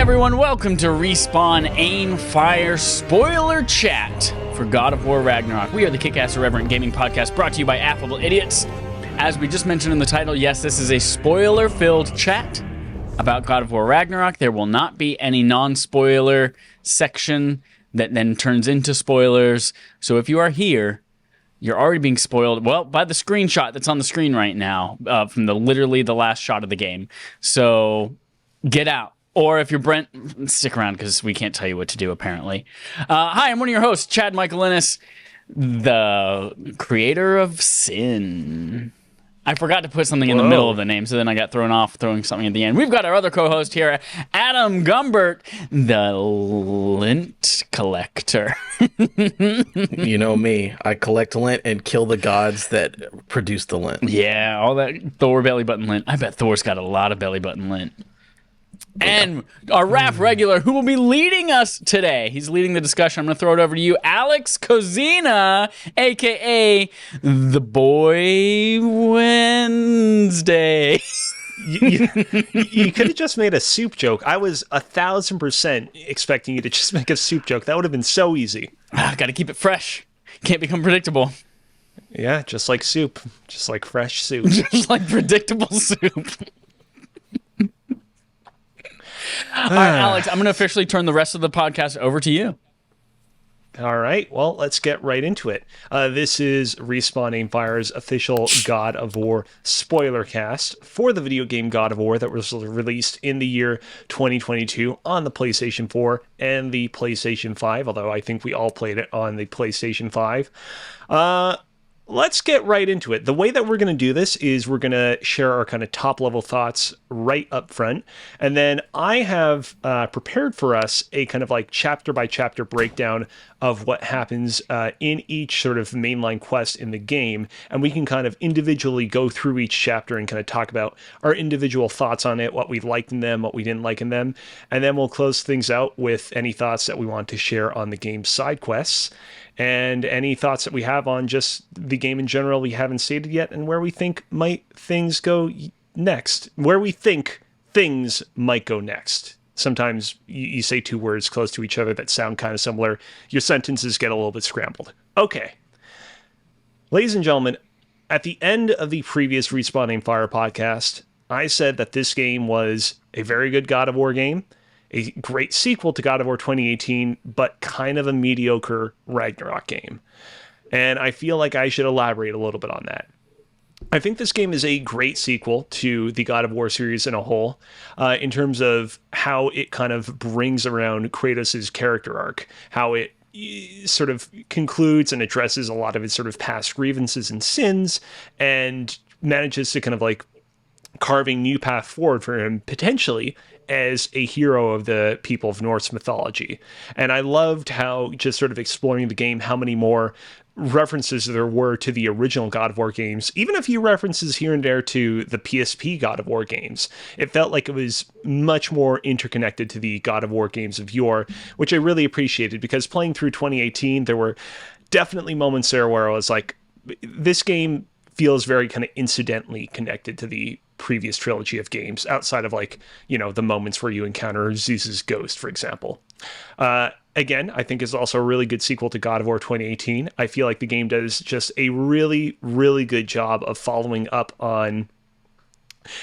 everyone, welcome to Respawn Aim Fire Spoiler Chat for God of War Ragnarok. We are the Kick-Ass Irreverent Gaming Podcast brought to you by Affable Idiots. As we just mentioned in the title, yes, this is a spoiler-filled chat about God of War Ragnarok. There will not be any non-spoiler section that then turns into spoilers. So if you are here, you're already being spoiled, well, by the screenshot that's on the screen right now, from literally the last shot of the game. So get out. Or if you're Brent, stick around because we can't tell you what to do, apparently. Hi, I'm one of your hosts, Chad Michael Innes, the creator of Sin. I forgot to put something in the middle of the name, so then I got thrown off throwing something at the end. We've got our other co-host here, Adam Gumbert, the lint collector. You know me. I collect lint and kill the gods that produce the lint. Yeah, all that Thor belly button lint. I bet Thor's got a lot of belly button lint. And our RAF regular, who will be leading us today. He's leading the discussion. I'm going to throw it over to you, Alex Kozina, a.k.a. The Boy Wednesday. You could have just made a soup joke. I was 1,000% expecting you to just make a soup joke. That would have been so easy. Got to keep it fresh. Can't become predictable. Yeah, just like soup. Just like fresh soup. Just like predictable soup. All right, Alex, I'm going to officially turn the rest of the podcast over to you. All right, well, let's get right into it. This is Respawn Aim Fire's official God of War spoiler cast for the video game God of War that was released in the year 2022 on the PlayStation 4 and the PlayStation 5, although I think we all played it on the PlayStation 5. Let's get right into it. The way that we're going to do this is we're going to share our kind of top level thoughts right up front. And then I have prepared for us a kind of like chapter by chapter breakdown of what happens in each sort of mainline quest in the game. And we can kind of individually go through each chapter and kind of talk about our individual thoughts on it, what we liked in them, what we didn't like in them. And then we'll close things out with any thoughts that we want to share on the game's side quests. And any thoughts that we have on just the game in general we haven't stated yet, and where we think things go next. Where we think things might go next. Sometimes you say two words close to each other that sound kind of similar. Your sentences get a little bit scrambled. Okay. Ladies and gentlemen, at the end of the previous Respawn Aim Fire podcast, I said that this game was a very good God of War game, a great sequel to God of War 2018, but kind of a mediocre Ragnarok game. And I feel like I should elaborate a little bit on that. I think this game is a great sequel to the God of War series in a whole, in terms of how it kind of brings around Kratos' character arc, how it sort of concludes and addresses a lot of his sort of past grievances and sins, and manages to kind of like carving new path forward for him, potentially as a hero of the people of Norse mythology. And I loved how, just sort of exploring the game, how many more references there were to the original God of War games, even a few references here and there to the PSP God of War games. It felt like it was much more interconnected to the God of War games of yore, which I really appreciated, because playing through 2018, there were definitely moments there where I was like, this game feels very kind of incidentally connected to the previous trilogy of games, outside of like, you know, the moments where you encounter Zeus's ghost, for example. Again, I think is also a really good sequel to God of War 2018. I feel like the game does just a really, really good job of following up on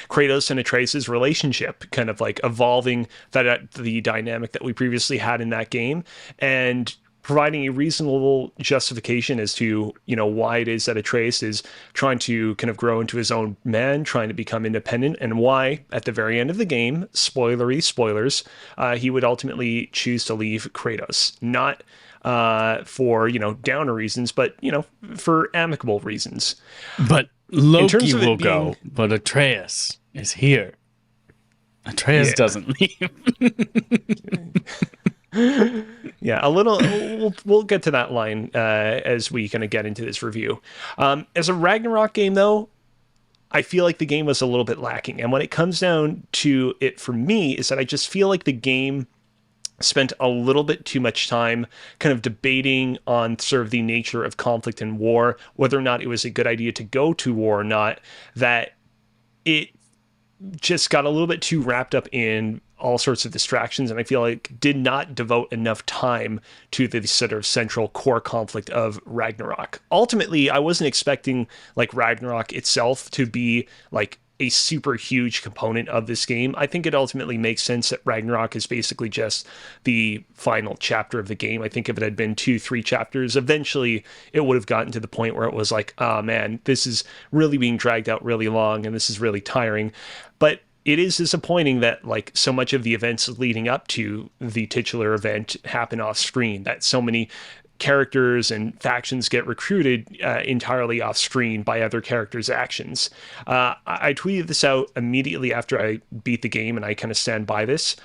Kratos and Atreus' relationship, kind of like evolving the dynamic that we previously had in that game, and providing a reasonable justification as to, you know, why it is that Atreus is trying to kind of grow into his own man, trying to become independent, and why, at the very end of the game, spoilers, he would ultimately choose to leave Kratos. Not for, you know, downer reasons, but, you know, for amicable reasons. But Loki will go, but Atreus is here. Atreus doesn't leave. Yeah, a little. We'll get to that line as we kind of get into this review. As a Ragnarok game, though, I feel like the game was a little bit lacking. And when it comes down to it for me, is that I just feel like the game spent a little bit too much time kind of debating on sort of the nature of conflict and war, whether or not it was a good idea to go to war or not, that it just got a little bit too wrapped up in all sorts of distractions, and I feel like did not devote enough time to the sort of central core conflict of Ragnarok. Ultimately, I wasn't expecting like Ragnarok itself to be like a super huge component of this game. I think it ultimately makes sense that Ragnarok is basically just the final chapter of the game. I think if it had been 2-3 chapters, eventually it would have gotten to the point where it was like, oh man, this is really being dragged out really long and this is really tiring. But it is disappointing that like so much of the events leading up to the titular event happen off screen, that so many characters and factions get recruited entirely off screen by other characters' actions. I tweeted this out immediately after I beat the game, and I kind of stand by this.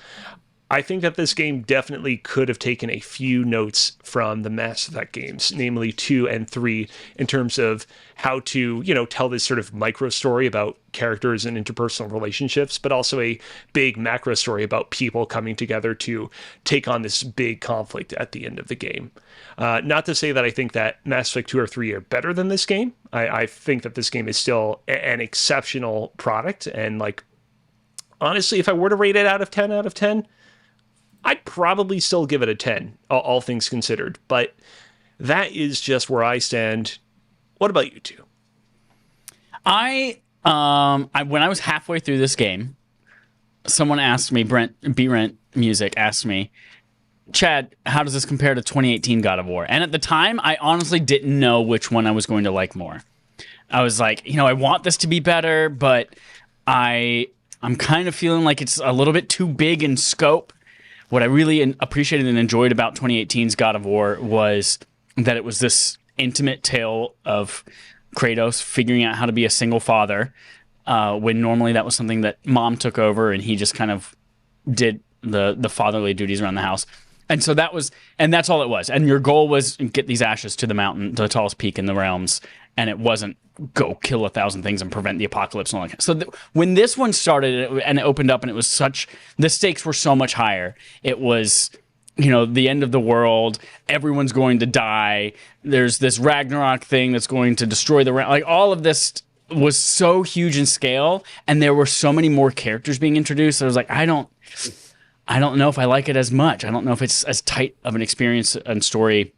I think that this game definitely could have taken a few notes from the Mass Effect games, namely 2 and 3, in terms of how to, tell this sort of micro story about characters and interpersonal relationships, but also a big macro story about people coming together to take on this big conflict at the end of the game. Not to say that I think that Mass Effect 2 or 3 are better than this game. I think that this game is still an exceptional product, and like, honestly, if I were to rate it out of 10, I'd probably still give it a 10, all things considered. But that is just where I stand. What about you two? I when I was halfway through this game, someone asked me, Brent Music asked me, Chad, how does this compare to 2018 God of War? And at the time, I honestly didn't know which one I was going to like more. I was like, I want this to be better, but I'm kind of feeling like it's a little bit too big in scope. What I really appreciated and enjoyed about 2018's God of War was that it was this intimate tale of Kratos figuring out how to be a single father, when normally that was something that mom took over and he just kind of did the fatherly duties around the house. And so that's all it was. And your goal was get these ashes to the mountain, the tallest peak in the realms. And it wasn't go kill 1,000 things and prevent the apocalypse and all that. So when this one started and it opened up and the stakes were so much higher. It was, the end of the world. Everyone's going to die. There's this Ragnarok thing that's going to destroy the realm. Like all of this was so huge in scale, and there were so many more characters being introduced. I was like, I don't know if I like it as much. I don't know if it's as tight of an experience and story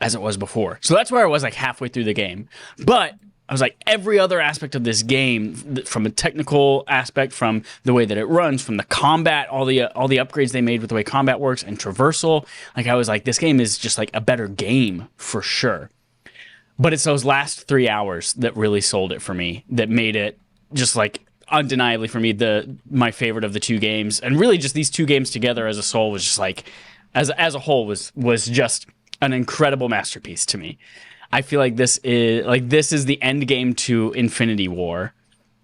as it was before. So that's where I was like halfway through the game. But I was like, every other aspect of this game, from a technical aspect, from the way that it runs, from the combat, all the upgrades they made with the way combat works and traversal, like I was like, this game is just like a better game for sure. But it's those last 3 hours that really sold it for me, that made it just like undeniably for me my favorite of the two games. And really just these two games together as a soul was just like, as a whole was just an incredible masterpiece to me. I feel like this is the end game to Infinity War.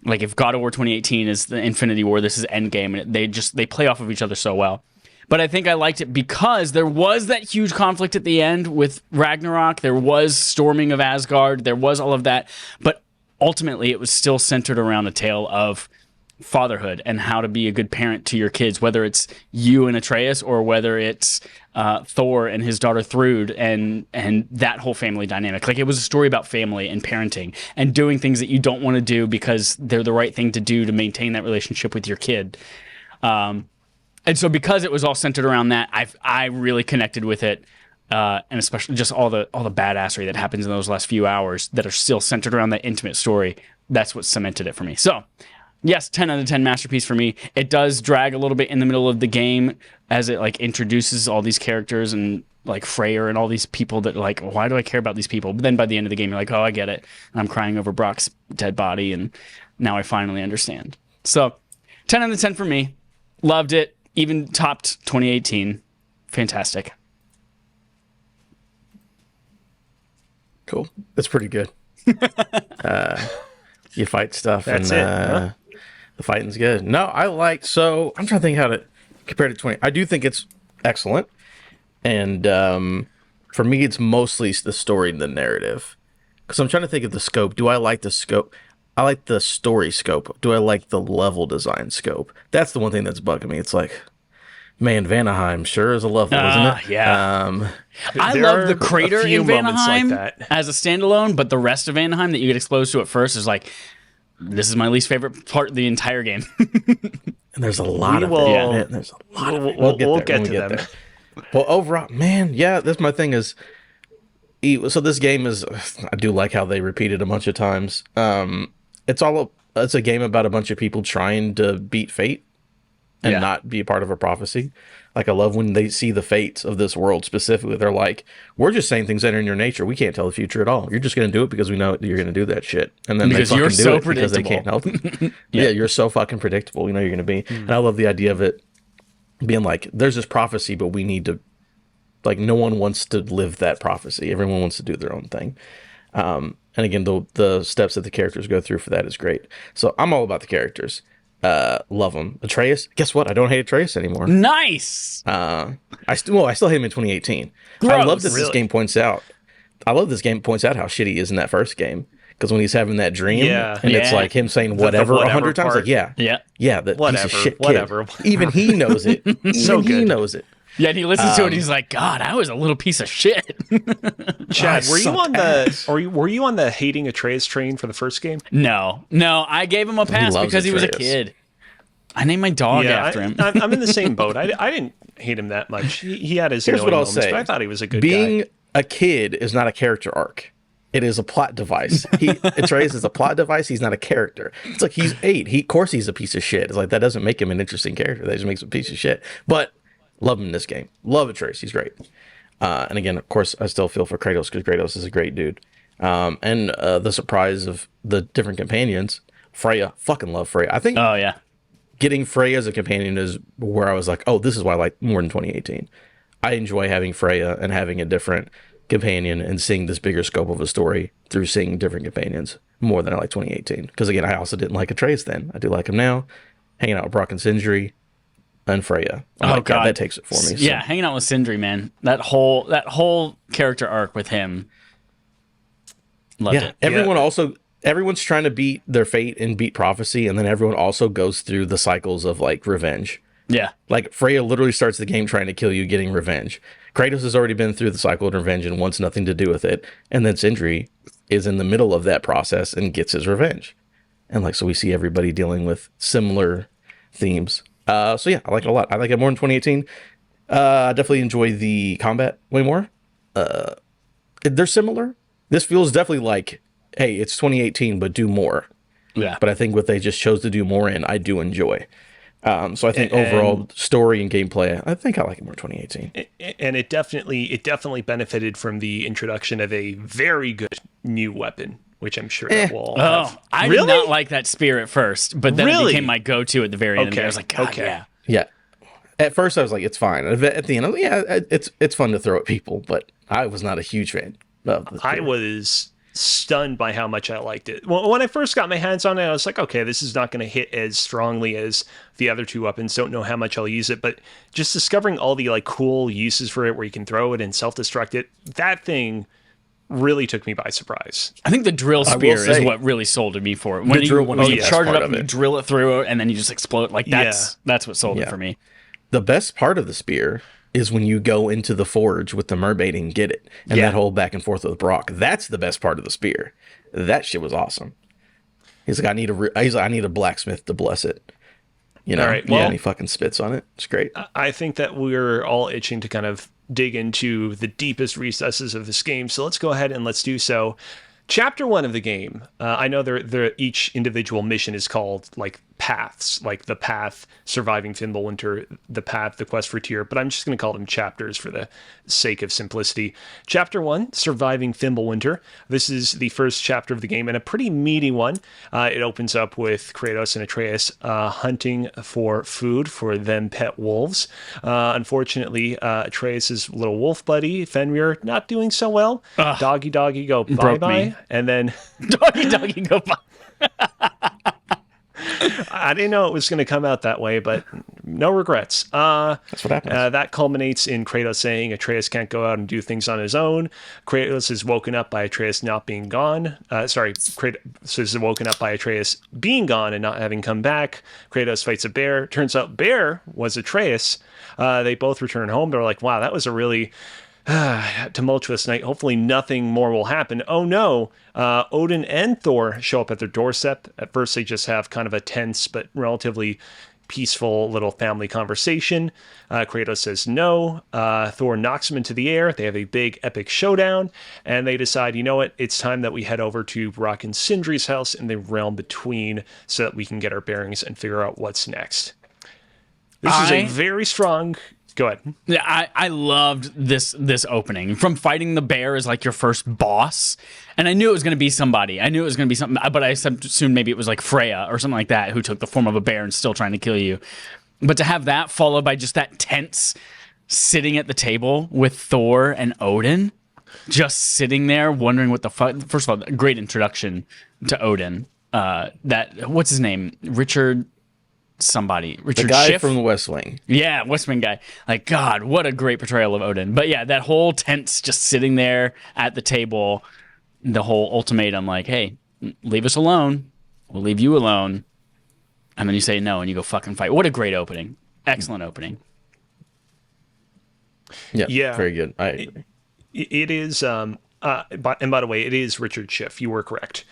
Like if God of War 2018 is the Infinity War, this is end game, and they play off of each other so well. But I think I liked it because there was that huge conflict at the end with Ragnarok. There was storming of Asgard. There was all of that. But ultimately, it was still centered around a tale of fatherhood and how to be a good parent to your kids, whether it's you and Atreus or whether it's Thor and his daughter Thrud and that whole family dynamic. Like it was a story about family and parenting and doing things that you don't want to do because they're the right thing to do to maintain that relationship with your kid. And so because it was all centered around that, I really connected with it. And especially just all the badassery that happens in those last few hours that are still centered around that intimate story. That's what cemented it for me. So yes, 10 out of 10 masterpiece for me. It does drag a little bit in the middle of the game as it like introduces all these characters and like Freyr and all these people that like, why do I care about these people? But then by the end of the game, you're like, oh, I get it. And I'm crying over Brock's dead body, and now I finally understand. So 10 out of 10 for me. Loved it. Even topped 2018. Fantastic. Cool. That's pretty good. You fight stuff. That's and it. Huh? The fighting's good. No, I'm trying to think how to compare to 20. I do think it's excellent. And for me, it's mostly the story and the narrative. Because I'm trying to think of the scope. Do I like the scope? I like the story scope. Do I like the level design scope? That's the one thing that's bugging me. It's like, man, Vanaheim sure is a level, isn't it? Yeah. I There love are the crater a few in moments like Vanaheim that. as a standalone, but the rest of Vanaheim that you get exposed to at first is like, This is my least favorite part of the entire game. And there's a lot of it. will- Man. There's a lot of it. We'll there get when to we them. there. Well, overall, man, yeah, that's my thing is. So this game is, I do like how they repeat it a bunch of times. It's a game about a bunch of people trying to beat fate and not be a part of a prophecy. Like, I love when they see the fates of this world specifically. They're like, we're just saying things that are in your nature. We can't tell the future at all. You're just going to do it because we know you're going to do that shit. And then Because they you're fucking do so it because they can't help it. Yeah, you're so fucking predictable. You know you're going to be. And I love the idea of it being like, there's this prophecy, but we need to, like, no one wants to live that prophecy. Everyone wants to do their own thing. And again, the steps that the characters go through for that is great. So I'm all about the characters. Love them. Atreus, guess what? I don't hate Atreus anymore. Nice. I still hate him in 2018. Gross, I love that really? this game points out. I love this game points out how shitty he is in that first game. Because when he's having that dream, Yeah. and it's Yeah. like him saying The whatever whatever 100 times, part. like that piece Whatever, of shit kid. whatever. Even he knows it. So Even he good. knows it. Yeah, and he listens to it and he's like, God, I was a little piece of shit. Chad, I were you suck on ass. were you on the hating Atreus train for the first game? No, I gave him a pass loves because he was a Atreus. kid. I named my dog after him. I'm in the same boat. I didn't hate him that much. He had his Here's annoying what I'll moments, say. but I thought he was a good Being guy. a kid is not a character arc. It is a plot device. Atreus is a plot device. He's not a character. It's like he's 8. Of course he's a piece of shit. It's like that doesn't make him an interesting character. That just makes him a piece of shit. But love him in this game. Love Atreus. He's great. And again, of course, I still feel for Kratos because Kratos is a great dude. And the surprise of the different companions. Freya. Fucking love Freya. I think Oh, yeah. getting Freya as a companion is where I was like, oh, this is why I like more than 2018. I enjoy having Freya and having a different companion and seeing this bigger scope of a story through seeing different companions more than I like 2018. Because again, I also didn't like Atreus then. I do like him now. Hanging out with Brock and Sindri and Freya. I'm like, God, that takes it for me. So. Yeah, hanging out with Sindri, man. That whole character arc with him. Loved it. Everyone's trying to beat their fate and beat prophecy, and then everyone also goes through the cycles of like revenge. Yeah. Like Freya literally starts the game trying to kill you, getting revenge. Kratos has already been through the cycle of revenge and wants nothing to do with it. And then Sindri is in the middle of that process and gets his revenge. And like, so we see everybody dealing with similar themes. So yeah, I like it a lot. I like it more than 2018. I definitely enjoy the combat way more. They're similar. This feels definitely like, hey, it's 2018, but do more. Yeah. But I think what they just chose to do more in, I do enjoy. So I think overall story and gameplay, I think I like it more 2018. And it definitely benefited from the introduction of a very good new weapon, which I'm sure that will all have. Oh, I Really? did not like that spear at first, but then it Really? became my go-to at the very end. Okay, I was like, God, okay. yeah. Yeah. At first I was like, it's fine. At the end, I was like, yeah, it's fun to throw at people, but I was not a huge fan of the I spear. was stunned by how much I liked it. When I first got my hands on it, I was like, okay, this is not going to hit as strongly as the other two weapons. Don't know how much I'll use it, but just discovering all the like cool uses for it where you can throw it and self-destruct it, that thing really took me by surprise. I think the drill spear is say, what really sold me for it. When drill you, one when is you the best charge it part up of and you it. drill it through, and then you just explode. Like that's what sold it Yeah. for me. The best part of the spear is when you go into the forge with the mermaid and get it. And that whole back and forth with Brock. That's the best part of the spear. That shit was awesome. He's like, I need a blacksmith to bless it. You know, All right, well- and he fucking spits on it. It's great. I think that we're all itching to kind of dig into the deepest recesses of this game. So let's go ahead and let's do so. Chapter 1 of the game. I know each individual mission is called like paths, like the path, surviving Fimbulwinter, the path, the quest for Tyr, but I'm just going to call them chapters for the sake of simplicity. Chapter 1, surviving Fimbulwinter. This is the first chapter of the game and a pretty meaty one. It opens up with Kratos and Atreus hunting for food for them pet wolves. Unfortunately, Atreus' little wolf buddy, Fenrir, not doing so well. Doggy go Broke bye-bye. me. And then Doggy, go by. I didn't know it was going to come out that way, but no regrets. That's what happens. That culminates in Kratos saying Atreus can't go out and do things on his own. Kratos is woken up by Atreus not being gone. Kratos is woken up by Atreus being gone and not having come back. Kratos fights a bear. Turns out bear was Atreus. They both return home. They're like, wow, that was a really tumultuous night. Hopefully nothing more will happen. Oh no, Odin and Thor show up at their doorstep. At first they just have kind of a tense but relatively peaceful little family conversation. Kratos says no. Thor knocks him into the air. They have a big epic showdown, and they decide, you know what, it's time that we head over to Brock and Sindri's house in the realm between so that we can get our bearings and figure out what's next. This is a very strong... Go ahead. Yeah, I loved this opening. From fighting the bear as like your first boss, and I knew it was going to be somebody. I knew it was going to be something, but I assumed maybe it was like Freya or something like that, who took the form of a bear and still trying to kill you. But to have that followed by just that tense sitting at the table with Thor and Odin, just sitting there wondering what the fuck. First of all, great introduction to Odin. What's his name? Richard the guy Schiff from the West Wing. Yeah, West Wing guy. Like, God, what a great portrayal of Odin. But yeah, that whole tense, just sitting there at the table, the whole ultimatum, like, hey, leave us alone. We'll leave you alone. And then you say no, and you go fucking fight. What a great opening. Excellent opening. Yeah, very good. I agree. It is... and by the way, it is Richard Schiff. You were correct.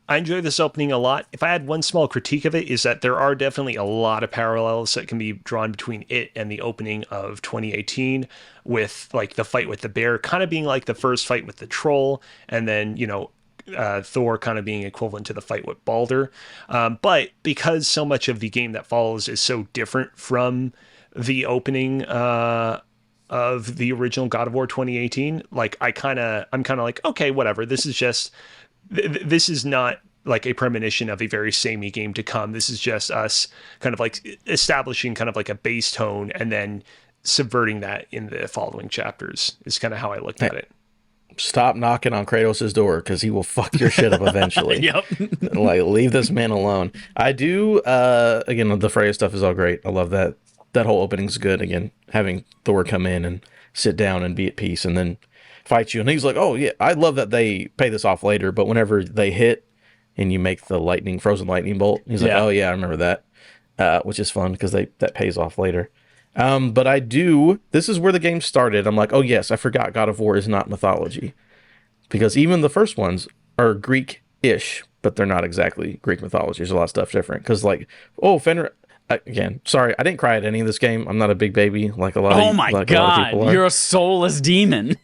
I enjoy this opening a lot. If I had one small critique of it, is that there are definitely a lot of parallels that can be drawn between it and the opening of 2018, with like the fight with the bear kind of being like the first fight with the troll, and then, you know, Thor kind of being equivalent to the fight with Balder. But because so much of the game that follows is so different from the opening of the original God of War 2018, like I'm kind of like, okay, whatever. This is just, this is not like a premonition of a very samey game to come. This is just us kind of like establishing kind of like a bass tone and then subverting that in the following chapters is kind of how I looked at it. Stop knocking on Kratos' door, because he will fuck your shit up eventually. Yep. Like, leave this man alone. I do, again, the Freya stuff is all great. I love that. That whole opening's good. Again, having Thor come in and sit down and be at peace and then fight you. And he's like, oh, yeah, I love that they pay this off later, but whenever they hit and you make the frozen lightning bolt, he's like, oh, yeah, I remember that, which is fun because that pays off later. But this is where the game started. I'm like, oh, yes, I forgot God of War is not mythology. Because even the first ones are Greek-ish, but they're not exactly Greek mythology. There's a lot of stuff different. Because, like, oh, Fenrir... Again, sorry, I didn't cry at any of this game. I'm not a big baby like a lot of people. Oh my God, you're a soulless demon.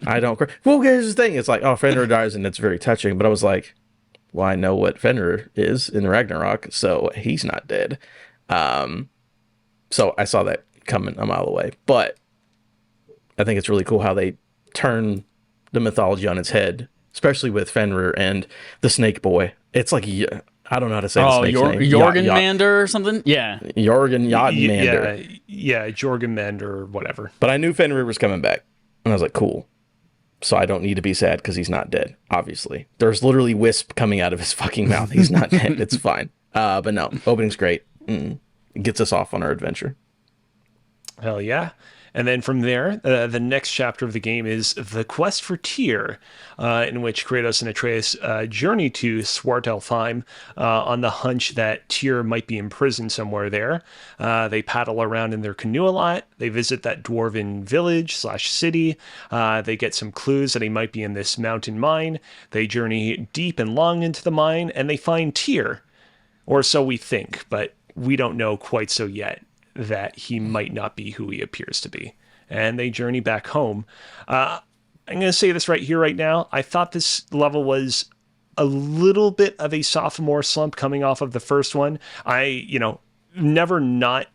I don't cry. Well, here's the thing. It's like, oh, Fenrir dies, and it's very touching. But I was like, well, I know what Fenrir is in Ragnarok, so he's not dead. So I saw that coming a mile away. But I think it's really cool how they turn the mythology on its head, especially with Fenrir and the Snake Boy. It's like... I don't know how to say the snake's name. Jorgenmander or something? Yeah. Jorgenmander. Yeah, Jorgenmander or whatever. But I knew Fenrir was coming back. And I was like, cool. So I don't need to be sad because he's not dead, obviously. There's literally wisp coming out of his fucking mouth. He's not dead. It's fine. But no, opening's great. It gets us off on our adventure. Hell yeah. And then from there, the next chapter of the game is the quest for Tyr, in which Kratos and Atreus journey to Svartalfheim on the hunch that Tyr might be imprisoned somewhere there. They paddle around in their canoe a lot. They visit that dwarven village/city. They get some clues that he might be in this mountain mine. They journey deep and long into the mine, and they find Tyr. Or so we think, but we don't know quite so yet that he might not be who he appears to be. And they journey back home. I'm going to say this right here, right now. I thought this level was a little bit of a sophomore slump coming off of the first one. I never not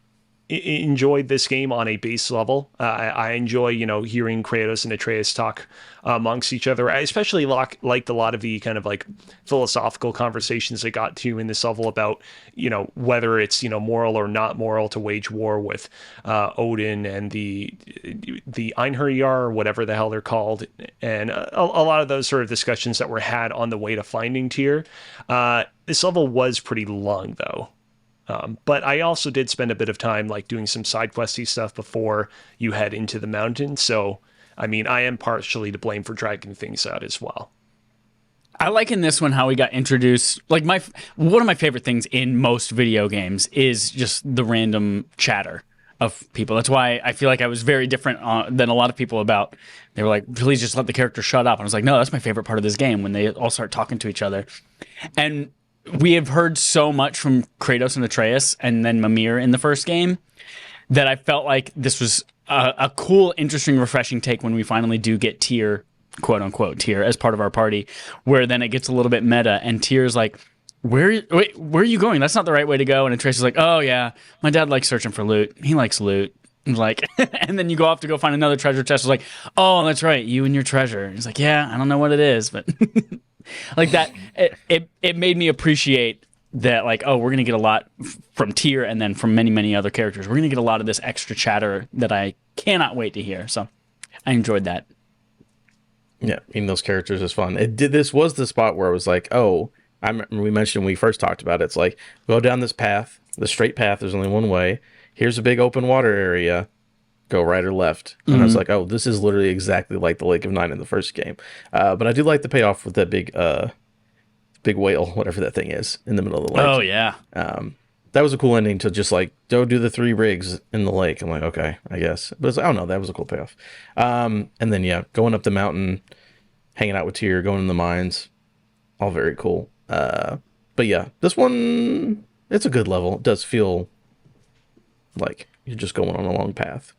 enjoyed this game on a base level. I enjoy, hearing Kratos and Atreus talk amongst each other. I especially liked a lot of the kind of like philosophical conversations they got to in this level about, whether it's, moral or not moral to wage war with Odin and the Einherjar or whatever the hell they're called. And a lot of those sort of discussions that were had on the way to finding Tyr. This level was pretty long though. But I also did spend a bit of time like doing some side questy stuff before you head into the mountain. So, I mean, I am partially to blame for dragging things out as well. I like in this one how we got introduced. Like one of my favorite things in most video games is just the random chatter. of people. That's why I feel like I was very different than a lot of people about. They were like, "Please just let the character shut up." And I was like, "No, that's my favorite part of this game when they all start talking to each other." And we have heard so much from Kratos and Atreus, and then Mimir in the first game, that I felt like this was a cool, interesting, refreshing take when we finally do get Tyr, quote unquote Tyr, as part of our party, where then it gets a little bit meta, and Tyr's like, where are you going? That's not the right way to go. And Atreus is like, oh yeah, my dad likes searching for loot. He likes loot. And like, and then you go off to go find another treasure chest. It's like, oh, that's right, you and your treasure. And he's like, yeah, I don't know what it is, but like that, it made me appreciate that. Like, oh, we're gonna get a lot from Tyr, and then from many, many other characters. We're gonna get a lot of this extra chatter that I cannot wait to hear. So I enjoyed that. Yeah, meeting those characters is fun. This was the spot where I was like, oh. I remember we mentioned when we first talked about it, it's like, go down this path, the straight path, there's only one way. Here's a big open water area. Go right or left. And I was like, oh, this is literally exactly like the Lake of Nine in the first game. But I do like the payoff with that big whale, whatever that thing is, in the middle of the lake. Oh, yeah. That was a cool ending to just like, go do the 3 rigs in the lake. I'm like, okay, I guess. But it's like, oh no, that was a cool payoff. And then, yeah, going up the mountain, hanging out with Tyr, going in the mines, all very cool. But yeah, this one, it's a good level. It does feel like you're just going on a long path.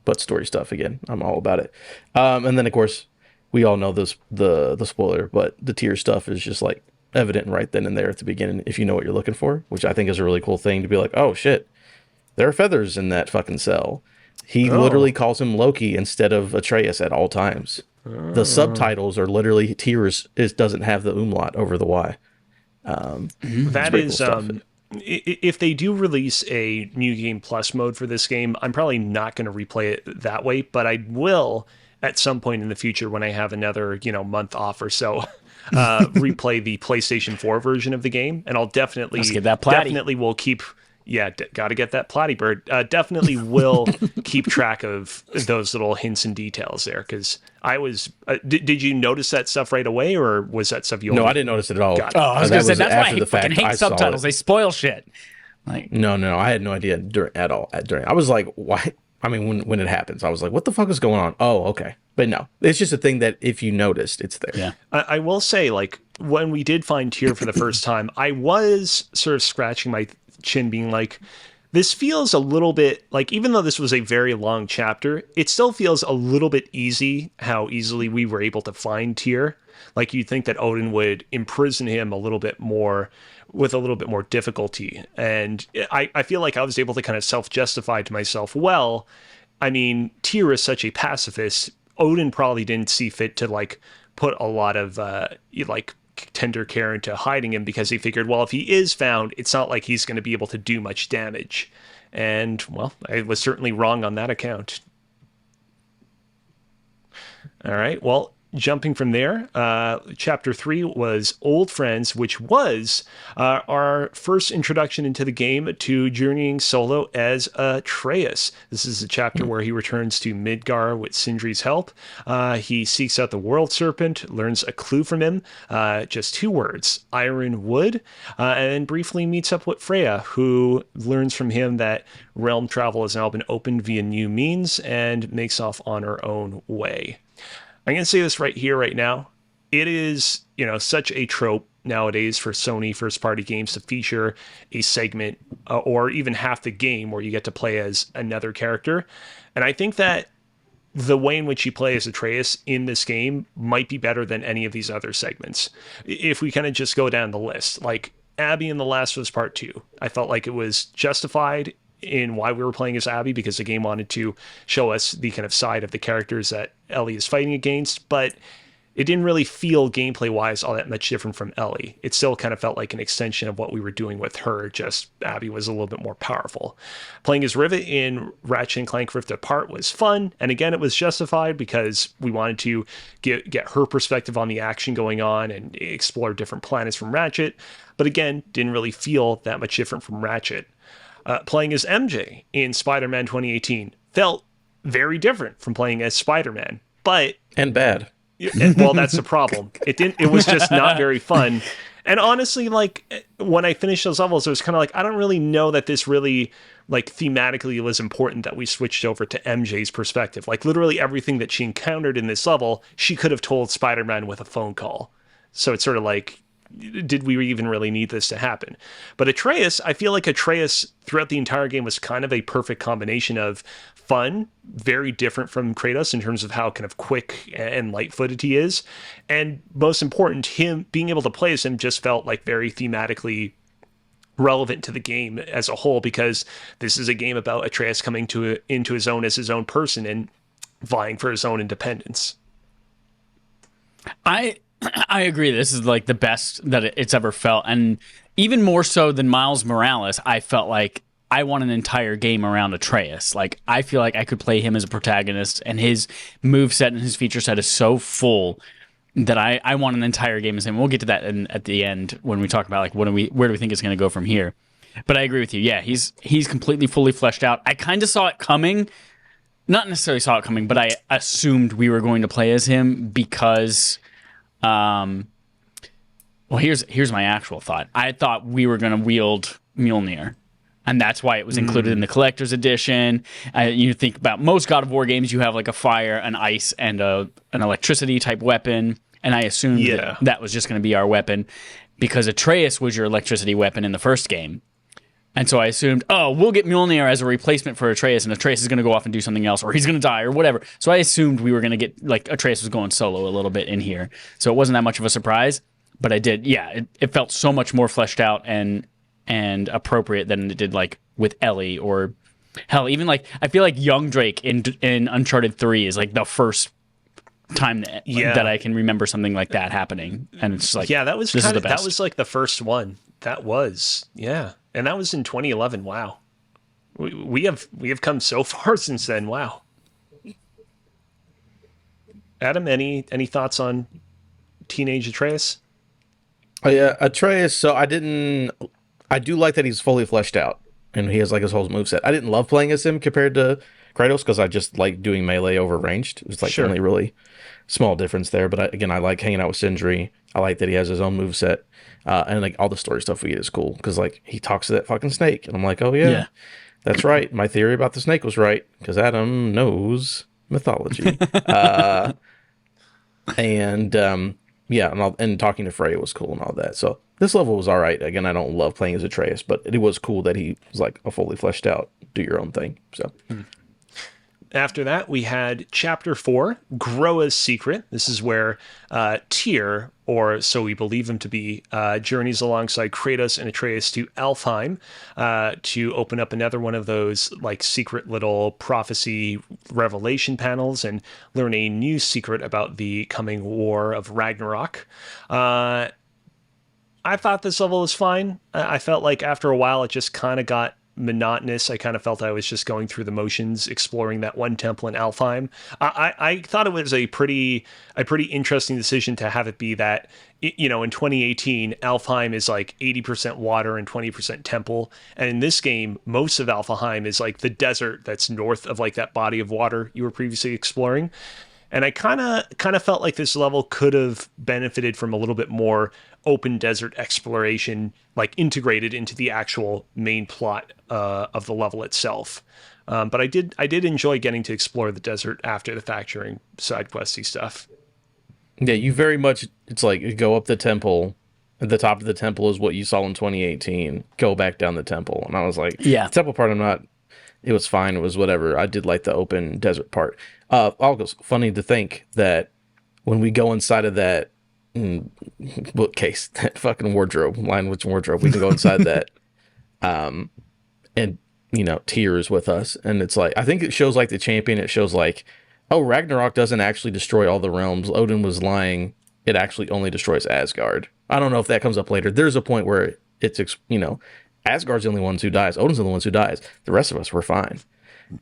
But story stuff, again, I'm all about it. And then, of course, we all know this the spoiler, but the Tyr stuff is just like evident right then and there at the beginning if you know what you're looking for, which I think is a really cool thing to be like, oh shit, there are feathers in that fucking cell. He literally calls him Loki instead of Atreus at all times. The subtitles are literally Tyr's doesn't have the umlaut over the Y. That is, cool if they do release a New Game Plus mode for this game, I'm probably not going to replay it that way, but I will at some point in the future when I have another, month off or so, replay the PlayStation 4 version of the game, and I'll definitely Let's get that platy. Definitely will keep. Yeah, got to get that platy bird. Definitely will keep track of those little hints and details there, because I was. Did you notice that stuff right away, or was that stuff you? No, I didn't notice it at all. Oh, I was going to say that's why I fucking hate subtitles. They spoil shit. Like, no, I had no idea at all. I was like, why? I mean, when it happens, I was like, what the fuck is going on? Oh, okay. But no, it's just a thing that if you noticed, it's there. Yeah. I will say, like, when we did find Tyr for the first time, I was sort of scratching my chin being like, this feels a little bit like, even though this was a very long chapter, it still feels a little bit easy how easily we were able to find Tyr. Like, you'd think that Odin would imprison him a little bit more with a little bit more difficulty. And I feel like I was able to kind of self-justify to myself, well, I mean, Tyr is such a pacifist. Odin probably didn't see fit to like put a lot of tender care into hiding him, because he figured, well, if he is found, it's not like he's going to be able to do much damage. And, well, I was certainly wrong on that account. All right, well, jumping from there, Chapter 3 was Old Friends, which was our first introduction into the game to journeying solo as Atreus. This is a chapter where he returns to Midgar with Sindri's help. He seeks out the World Serpent, learns a clue from him, just 2 words, iron wood, and then briefly meets up with Freya, who learns from him that realm travel has now been opened via new means and makes off on her own way. I'm going to say this right here, right now. It is, such a trope nowadays for Sony first-party games to feature a segment or even half the game where you get to play as another character. And I think that the way in which you play as Atreus in this game might be better than any of these other segments. If we kind of just go down the list, like Abby in The Last of Us Part 2, I felt like it was justified in why we were playing as Abby, because the game wanted to show us the kind of side of the characters that Ellie is fighting against, but it didn't really feel gameplay-wise all that much different from Ellie. It still kind of felt like an extension of what we were doing with her, just Abby was a little bit more powerful. Playing as Rivet in Ratchet & Clank Rift Apart was fun, and again, it was justified because we wanted to get her perspective on the action going on and explore different planets from Ratchet, but again, didn't really feel that much different from Ratchet. Playing as MJ in Spider-Man 2018 felt very different from playing as Spider-Man, but and bad. Well, that's the problem. It was just not very fun. And honestly, like when I finished those levels, it was kind of like, I don't really know that this really like thematically it was important that we switched over to MJ's perspective. Like literally everything that she encountered in this level, she could have told Spider-Man with a phone call. So it's sort of like, did we even really need this to happen? But Atreus, I feel like Atreus throughout the entire game was kind of a perfect combination of fun, very different from Kratos in terms of how kind of quick and light-footed he is. And most important, him being able to play as him just felt like very thematically relevant to the game as a whole, because this is a game about Atreus coming into his own as his own person and vying for his own independence. I agree. This is like the best that it's ever felt. And even more so than Miles Morales, I felt like I want an entire game around Atreus. Like, I feel like I could play him as a protagonist, and his moveset and his feature set is so full that I want an entire game as him. We'll get to that at the end when we talk about like where do we think it's going to go from here. But I agree with you. Yeah, he's completely fully fleshed out. I kind of saw it coming. Not necessarily saw it coming, but I assumed we were going to play as him because well, here's my actual thought. I thought we were going to wield Mjolnir, and that's why it was included in the collector's edition. You think about most God of War games, you have like a fire, an ice, and an electricity type weapon, and I assumed that was just going to be our weapon because Atreus was your electricity weapon in the first game. And so I assumed, we'll get Mjolnir as a replacement for Atreus, and Atreus is going to go off and do something else, or he's going to die, or whatever. So I assumed we were going to get, like, Atreus was going solo a little bit in here. So it wasn't that much of a surprise, but I did, it felt so much more fleshed out and appropriate than it did, like, with Ellie, or, hell, even, like, I feel like young Drake in Uncharted 3 is, like, the first time that I can remember something like that happening. And it's like, that was kind of, that was, like, the first one. That was, and that was in 2011. Wow, we have come so far since then. Wow. Adam, any thoughts on teenage Atreus? Oh yeah, Atreus. So I do like that he's fully fleshed out and he has like his whole moveset. I didn't love playing as him compared to Kratos because I just like doing melee over ranged. It was like the only really small difference there. But again, I like hanging out with Sindri. I like that he has his own moveset. And like all the story stuff we get is cool because like he talks to that fucking snake, and I'm like, oh yeah, that's right. My theory about the snake was right because Adam knows mythology. And talking to Freya was cool and all that. So this level was all right. Again, I don't love playing as Atreus, but it was cool that he was like a fully fleshed out, do your own thing. So. After that, we had Chapter 4, Groa's Secret. This is where Tyr, or so we believe him to be, journeys alongside Kratos and Atreus to Alfheim to open up another one of those like secret little prophecy revelation panels and learn a new secret about the coming war of Ragnarok. I thought this level was fine. I felt like after a while it just kind of got monotonous. I kind of felt I was just going through the motions, exploring that one temple in Alfheim. I thought it was a pretty interesting decision to have it be that, in 2018, Alfheim is like 80% water and 20% temple. And in this game, most of Alfheim is like the desert that's north of like that body of water you were previously exploring. And I kind of felt like this level could have benefited from a little bit more open desert exploration, like integrated into the actual main plot of the level itself. But I did enjoy getting to explore the desert after the fact during side questy stuff. Yeah, you very much, it's like you go up the temple. At the top of the temple is what you saw in 2018. Go back down the temple. And I was like, the temple part, it was fine. It was whatever. I did like the open desert part. Also, funny to think that when we go inside of that bookcase, that fucking wardrobe, Lionwich wardrobe, we can go inside that. And, Tyr is with us. And it's like, I think it shows like the champion. It shows like, oh, Ragnarok doesn't actually destroy all the realms. Odin was lying. It actually only destroys Asgard. I don't know if that comes up later. There's a point where it's, Asgard's the only ones who dies. Odin's the only ones who dies. The rest of us were fine.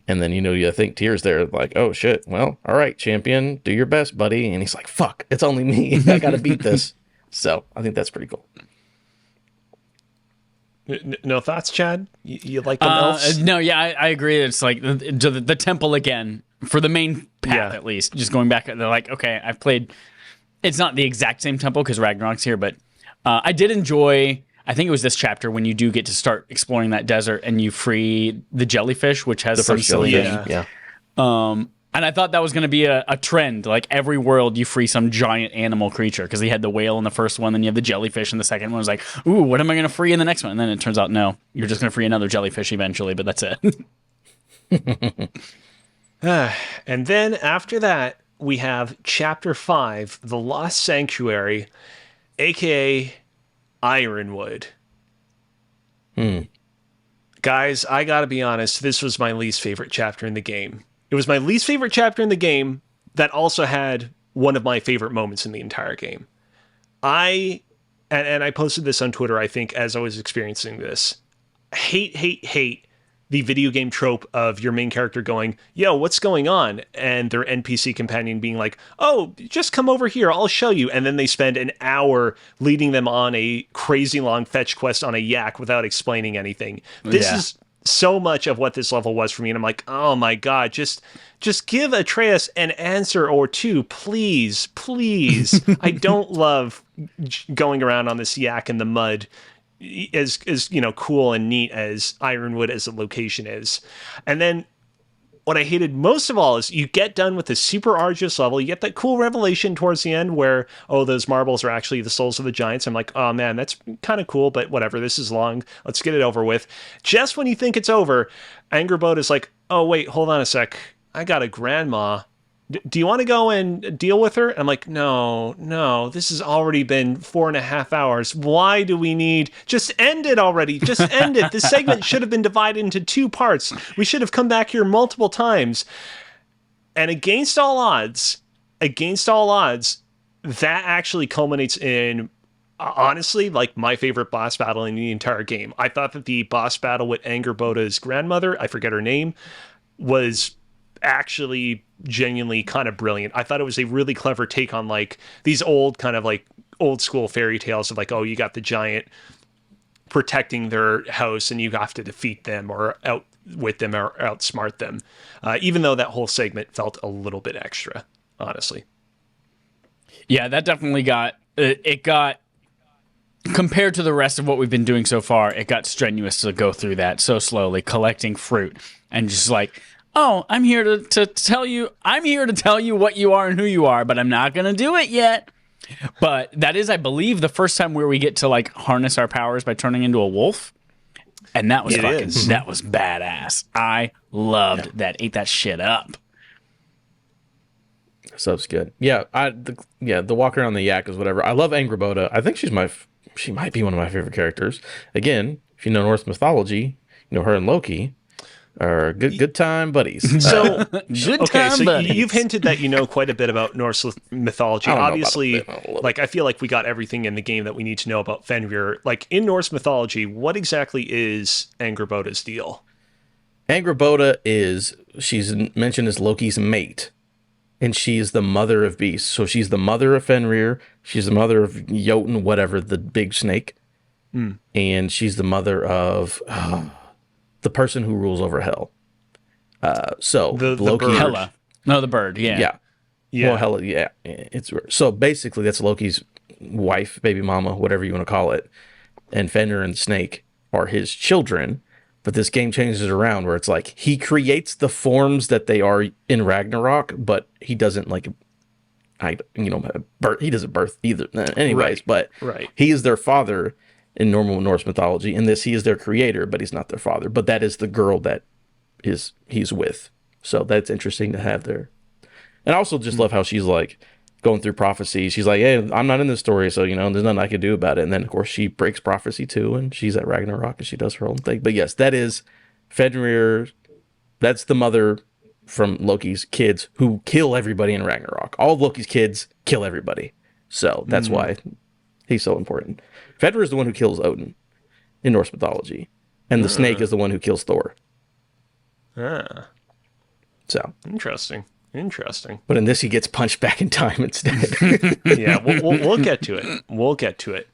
And then, you think Tyr's there like, oh, shit. Well, all right, champion, do your best, buddy. And he's like, fuck, it's only me. I got to beat this. So I think that's pretty cool. No thoughts, Chad? You like them elves? No, yeah, I agree. It's like the temple again, for the main path at least. Just going back, they're like, okay, I've played... It's not the exact same temple because Ragnarok's here, but I did enjoy... I think it was this chapter when you do get to start exploring that desert and you free the jellyfish, which has The some first silly jellyfish. name. Yeah. And I thought that was going to be a trend. Like every world, you free some giant animal creature because he had the whale in the first one, then you have the jellyfish in the second one. It was like, ooh, what am I going to free in the next one? And then it turns out, no, you're just going to free another jellyfish eventually, but that's it. And then after that, we have Chapter 5, The Lost Sanctuary, aka Ironwood. Guys, I gotta be honest, this was my least favorite chapter in the game. It was my least favorite chapter in the game that also had one of my favorite moments in the entire game. And I posted this on Twitter, I think, as I was experiencing this. Hate the video game trope of your main character going, yo, what's going on? And their NPC companion being like, oh, just come over here, I'll show you. And then they spend an hour leading them on a crazy long fetch quest on a yak without explaining anything. This is so much of what this level was for me. And I'm like, oh my God, just give Atreus an answer or two, please, please. I don't love going around on this yak in the mud as cool and neat as Ironwood as a location is. And then what I hated most of all is you get done with this super arduous level, you get that cool revelation towards the end where, oh, those marbles are actually the souls of the giants. I'm like, oh man, that's kind of cool, but whatever, this is long, let's get it over with. Just when you think it's over, Angerboda is like, oh wait, hold on a sec, I got a grandma. Do you want to go and deal with her? I'm like, no, this has already been 4.5 hours. Why do we need... Just end it already. Just end it. This segment should have been divided into 2 parts. We should have come back here multiple times. And against all odds, that actually culminates in, honestly, like my favorite boss battle in the entire game. I thought that the boss battle with Angerboda's grandmother, I forget her name, was actually genuinely kind of brilliant. I thought it was a really clever take on like these old kind of like old school fairy tales of like, oh, you got the giant protecting their house and you have to defeat them or outwit them or outsmart them. Even though that whole segment felt a little bit extra, honestly. Yeah, that definitely got compared to the rest of what we've been doing so far, it got strenuous to go through that so slowly, collecting fruit and just like, oh, I'm here to tell you what you are and who you are, but I'm not going to do it yet. But that is, I believe, the first time where we get to like harness our powers by turning into a wolf. And that was that was badass. I loved that. Ate that shit up. Stuff's good. Yeah, the walk around the yak is whatever. I love Angerboda. I think she might be one of my favorite characters. Again, if you know Norse mythology, you know her and Loki are good time buddies. So buddies. You've hinted that you know quite a bit about Norse mythology. Obviously, I feel like we got everything in the game that we need to know about Fenrir. Like in Norse mythology, what exactly is Angerboda's deal? Angerboda she's mentioned as Loki's mate, and she's the mother of beasts. So she's the mother of Fenrir. She's the mother of Jotun, whatever, the big snake, and she's the mother of the person who rules over hell. So the Loki, bird. Hela. No, the bird. Yeah. Well, Hela. Yeah. So basically that's Loki's wife, baby mama, whatever you want to call it. And Fenrir and Snake are his children. But this game changes it around where it's like he creates the forms that they are in Ragnarok, but he doesn't he doesn't birth either. Anyways, but he is their father in normal Norse mythology. In this, he is their creator, but he's not their father. But that is the girl that he's with. So that's interesting to have there. And I also just love how she's like going through prophecy. She's like, hey, I'm not in this story, so there's nothing I can do about it. And then of course she breaks prophecy too, and she's at Ragnarok and she does her own thing. But yes, that is Fenrir. That's the mother from Loki's kids who kill everybody in Ragnarok. All of Loki's kids kill everybody. So that's why he's so important. Fenrir is the one who kills Odin in Norse mythology, and the snake is the one who kills Thor. So interesting. But in this, he gets punched back in time instead. Yeah, we'll get to it.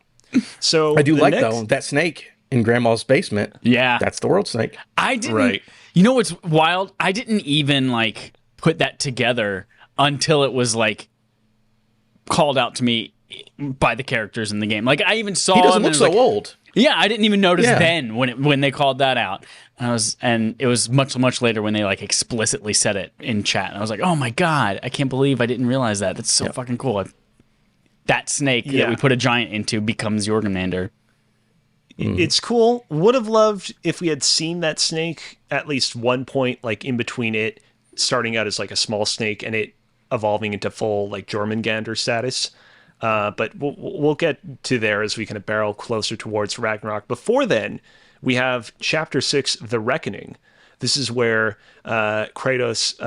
So I do like though that snake in Grandma's basement. Yeah, that's the world snake. I didn't. Right. You know what's wild? I didn't even put that together until it was called out to me by the characters in the game. Like I even saw He doesn't him look and so like, old. yeah, I didn't even notice Yeah. then when they called that out. And it was much later when they like explicitly said it in chat. And I was like, oh my god, I can't believe I didn't realize that. That's so fucking cool. That snake that we put a giant into becomes Jormungandr. It's cool. Would have loved if we had seen that snake at least one point, like in between it starting out as like a small snake and it evolving into full like Jormungandr status. But we'll get to there as we kind of barrel closer towards Ragnarok. Before then, we have Chapter 6, The Reckoning. This is where Kratos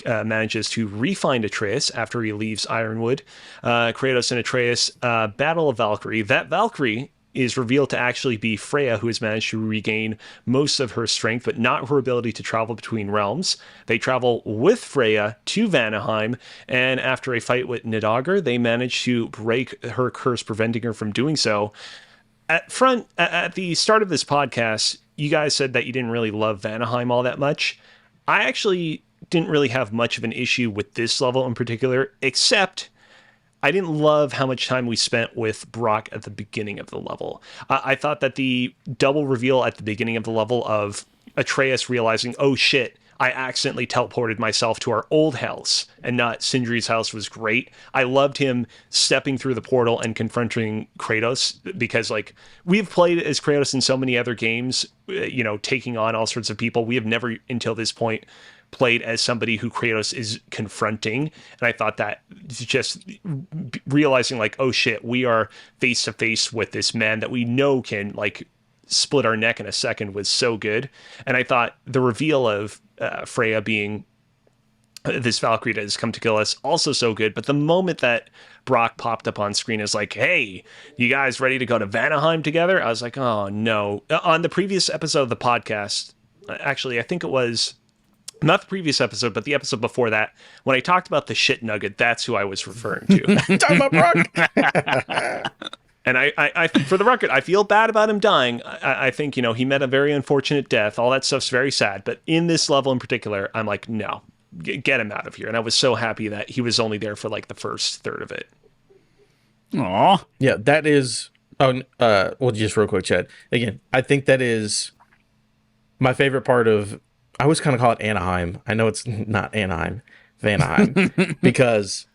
manages to re-find Atreus after he leaves Ironwood. Kratos and Atreus battle a Valkyrie. That Valkyrie is revealed to actually be Freya, who has managed to regain most of her strength, but not her ability to travel between realms. They travel with Freya to Vanaheim, and after a fight with Nidogr, they manage to break her curse, preventing her from doing so. At the start of this podcast, you guys said that you didn't really love Vanaheim all that much. I actually didn't really have much of an issue with this level in particular, except I didn't love how much time we spent with Brock at the beginning of the level. I thought that the double reveal at the beginning of the level of Atreus realizing, oh shit, I accidentally teleported myself to our old house and not Sindri's house was great. I loved him stepping through the portal and confronting Kratos because, like, we've played as Kratos in so many other games, you know, taking on all sorts of people. We have never, until this point, played as somebody who Kratos is confronting. And I thought that just realizing, like, oh shit, we are face to face with this man that we know can, like, split our neck in a second was so good. And I thought the reveal of Freya being this Valkyrie that has come to kill us also so good. But the moment that Brock popped up on screen is like, hey, you guys ready to go to Vanaheim together? I was like, oh no. On the previous episode of the podcast, actually, I think it was not the previous episode, but the episode before that, when I talked about the shit nugget, that's who I was referring to. Talking about Brock. And I, for the record, I feel bad about him dying. I think, you know, he met a very unfortunate death. All that stuff's very sad. But in this level in particular, I'm like, no, get him out of here. And I was so happy that he was only there for like the first third of it. Aw. Yeah, that is. Oh, well, just real quick, Chad. Again, I think that is my favorite part of. I always kind of call it Anaheim. I know it's not Anaheim, Vanaheim, because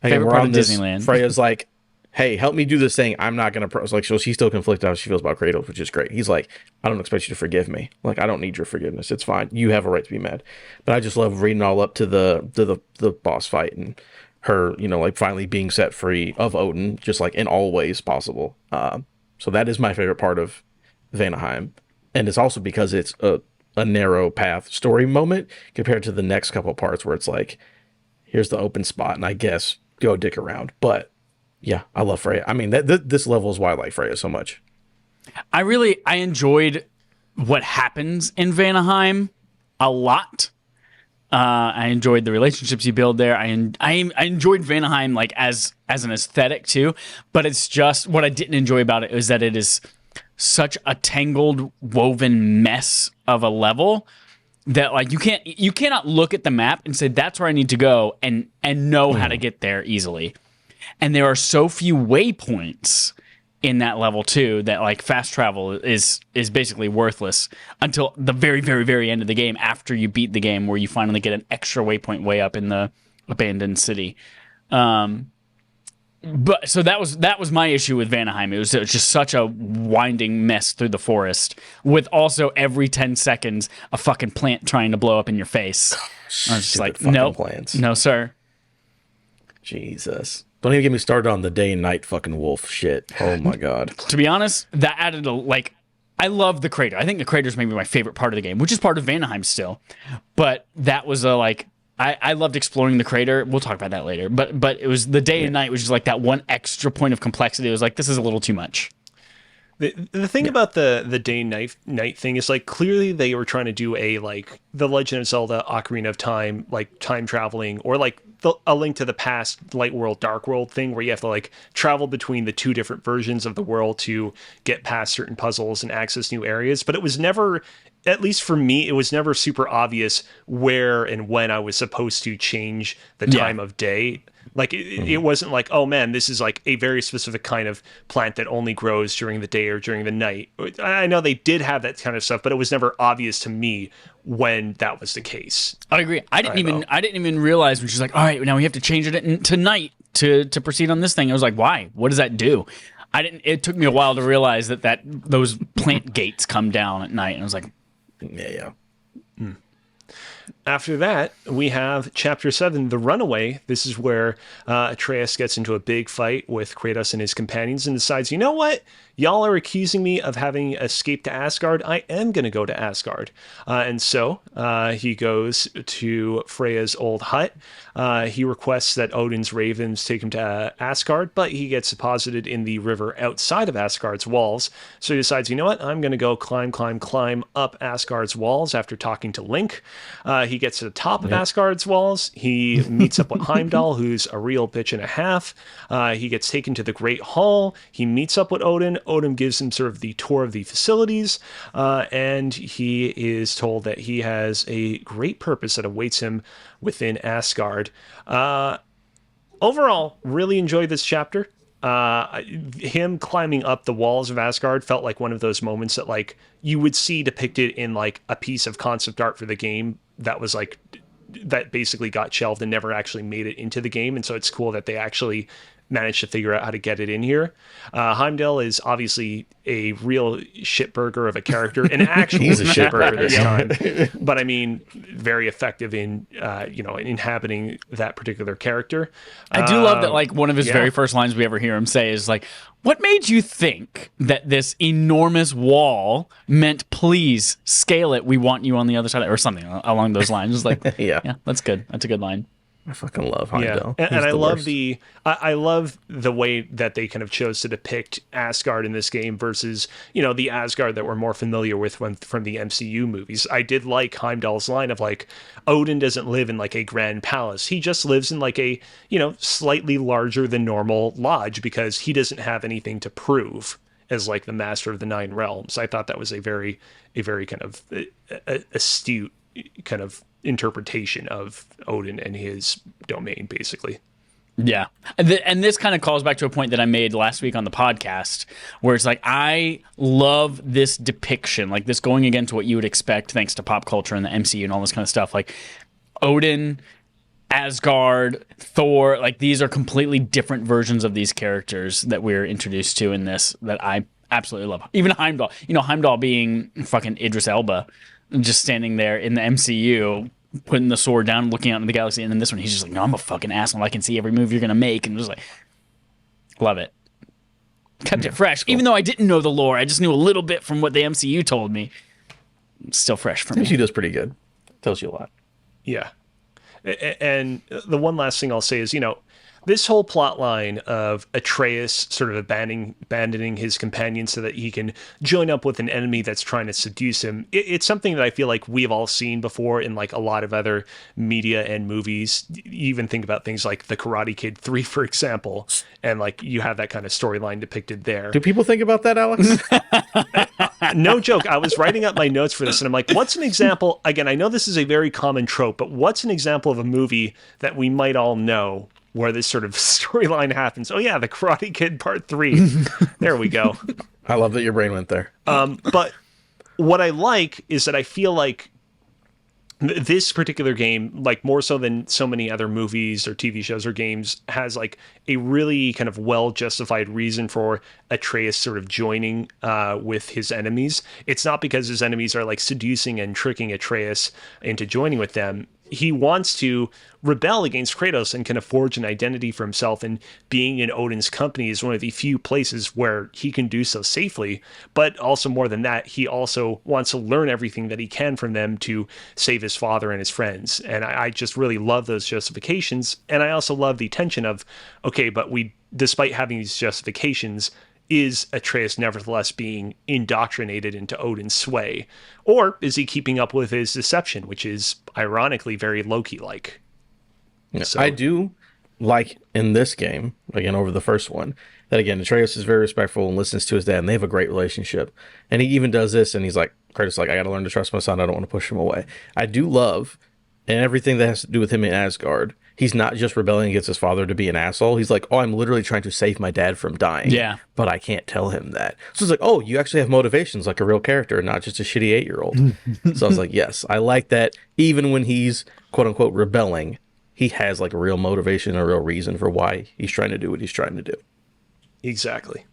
again, Favorite we're part on of this. Disneyland. Freya's like, "Hey, help me do this thing. I'm not gonna." Like, so she's still conflicted how she feels about Kratos, which is great. He's like, "I don't expect you to forgive me. Like, I don't need your forgiveness. It's fine. You have a right to be mad." But I just love reading all up to the boss fight and her, you know, like finally being set free of Odin, just like in all ways possible. So that is my favorite part of Vanaheim, and it's also because it's a narrow path story moment compared to the next couple of parts where it's like, here's the open spot, and I guess go dick around. But yeah, I love Freya. I mean, this level is why I like Freya so much. I enjoyed what happens in Vanaheim a lot. I enjoyed the relationships you build there. I enjoyed Vanaheim like as an aesthetic too, but it's just what I didn't enjoy about it is that it is such a tangled, woven mess of a level that like you cannot look at the map and say that's where I need to go and know how to get there easily. And there are so few waypoints in that level too that like fast travel is basically worthless until the very, very, very end of the game after you beat the game where you finally get an extra waypoint way up in the abandoned city. But so that was my issue with Vanaheim. It was just such a winding mess through the forest with also every 10 seconds a fucking plant trying to blow up in your face. I was just like, nope, plants. no sir. Jesus. Don't even get me started on the day and night fucking wolf shit. Oh my god. To be honest, that added I love the crater. I think the crater is maybe my favorite part of the game, which is part of Vanaheim still. But that was I loved exploring the crater. We'll talk about that later. But it was the day and night was just like that one extra point of complexity. It was like, this is a little too much. The thing about the day and night thing is like clearly they were trying to do a like the Legend of Zelda Ocarina of Time, like time traveling, or like a Link to the Past Light World Dark World thing where you have to like travel between the two different versions of the world to get past certain puzzles and access new areas. But it was never, at least for me, it was never super obvious where and when I was supposed to change the time of day. Like it wasn't like, oh man, this is like a very specific kind of plant that only grows during the day or during the night. I know they did have that kind of stuff, but it was never obvious to me when that was the case. I agree. I didn't even realize when she's like, all right, now we have to change it to night to proceed on this thing. I was like, why? What does that do? It took me a while to realize that those plant gates come down at night, and I was like, Yeah. After that, we have Chapter 7, The Runaway. This is where Atreus gets into a big fight with Kratos and his companions and decides, you know what? Y'all are accusing me of having escaped to Asgard. I am going to go to Asgard. And so he goes to Freya's old hut. He requests that Odin's ravens take him to Asgard, but he gets deposited in the river outside of Asgard's walls. So he decides, you know what? I'm going to go climb up Asgard's walls after talking to Link. He gets to the top of Asgard's walls. He meets up with Heimdall, who's a real bitch and a half. He gets taken to the Great Hall. He meets up with Odin. Odin gives him sort of the tour of the facilities, and he is told that he has a great purpose that awaits him within Asgard. Overall, really enjoyed this chapter. Him climbing up the walls of Asgard felt like one of those moments that like you would see depicted in like a piece of concept art for the game that was like that basically got shelved and never actually made it into the game. And so it's cool that they actually managed to figure out how to get it in here. Heimdall is obviously a real shitburger of a character, an actual shitburger this time. But I mean, very effective in inhabiting that particular character. I do love that. Like one of his very first lines we ever hear him say is like, "What made you think that this enormous wall meant please scale it? We want you on the other side," or something along those lines. It's like, yeah, that's good. That's a good line. I fucking love Heimdall. Yeah, and I love I love the way that they kind of chose to depict Asgard in this game versus, the Asgard that we're more familiar with from the MCU movies. I did like Heimdall's line of like, Odin doesn't live in like a grand palace. He just lives in like a, slightly larger than normal lodge because he doesn't have anything to prove as like the master of the Nine Realms. I thought that was a very kind of astute kind of interpretation of Odin and his domain, basically. Yeah. And this kind of calls back to a point that I made last week on the podcast, where it's like, I love this depiction, like this going against what you would expect thanks to pop culture and the MCU and all this kind of stuff. Like Odin, Asgard, Thor, like these are completely different versions of these characters that we're introduced to in this that I absolutely love. Even Heimdall, Heimdall being fucking Idris Elba, just standing there in the MCU, putting the sword down, looking out into the galaxy, and then this one, he's just like, no, I'm a fucking asshole. I can see every move you're going to make, and just like, love it. Kept it fresh. Cool. Even though I didn't know the lore, I just knew a little bit from what the MCU told me. It's still fresh for me. She does pretty good. Tells you a lot. Yeah. And the one last thing I'll say is, this whole plot line of Atreus sort of abandoning his companion so that he can join up with an enemy that's trying to seduce him, it's something that I feel like we've all seen before in like a lot of other media and movies. You even think about things like The Karate Kid 3, for example, and like you have that kind of storyline depicted there. Do people think about that, Alex? No joke. I was writing up my notes for this and I'm like, what's an example? Again, I know this is a very common trope, but what's an example of a movie that we might all know where this sort of storyline happens? Oh yeah, The Karate Kid Part 3. There we go. I love that your brain went there. But what I like is that I feel like this particular game, like more so than so many other movies or TV shows or games, has like a really kind of well-justified reason for Atreus sort of joining with his enemies. It's not because his enemies are like seducing and tricking Atreus into joining with them. He wants to rebel against Kratos and kind of forge an identity for himself, and being in Odin's company is one of the few places where he can do so safely. But also more than that, he also wants to learn everything that he can from them to save his father and his friends. And I just really love those justifications. And I also love the tension of, okay, but despite having these justifications, is Atreus nevertheless being indoctrinated into Odin's sway? Or is he keeping up with his deception, which is ironically very Loki-like? Yeah, so. I do like in this game, again, over the first one, that again, Atreus is very respectful and listens to his dad, and they have a great relationship. And he even does this, and he's like, Kratos, like, I gotta learn to trust my son, I don't want to push him away. I do love, and everything that has to do with him in Asgard, he's not just rebelling against his father to be an asshole. He's like, oh, I'm literally trying to save my dad from dying. Yeah. But I can't tell him that. So it's like, oh, you actually have motivations like a real character, not just a shitty 8-year-old. So I was like, yes, I like that. Even when he's quote unquote rebelling, he has like a real motivation, a real reason for why he's trying to do what he's trying to do. Exactly.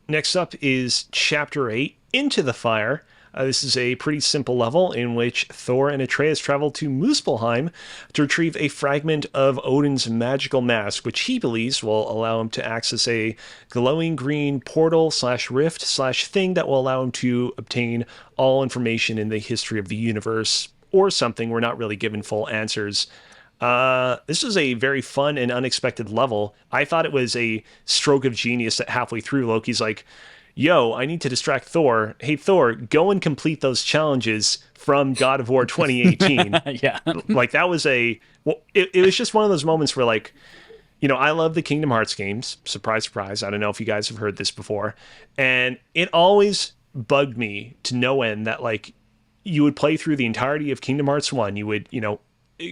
Next up is Chapter 8, Into the Fire. This is a pretty simple level in which Thor and Atreus travel to Muspelheim to retrieve a fragment of Odin's magical mask, which he believes will allow him to access a glowing green portal / rift / thing that will allow him to obtain all information in the history of the universe, or something. We're not really given full answers. This is a very fun and unexpected level. I thought it was a stroke of genius that halfway through, Loki's like, yo, I need to distract Thor. Hey, Thor, go and complete those challenges from God of War 2018. Yeah. Like, that was it was just one of those moments where, like, you know, I love the Kingdom Hearts games. Surprise, surprise. I don't know if you guys have heard this before. And it always bugged me to no end that, like, you would play through the entirety of Kingdom Hearts 1. You would, you know,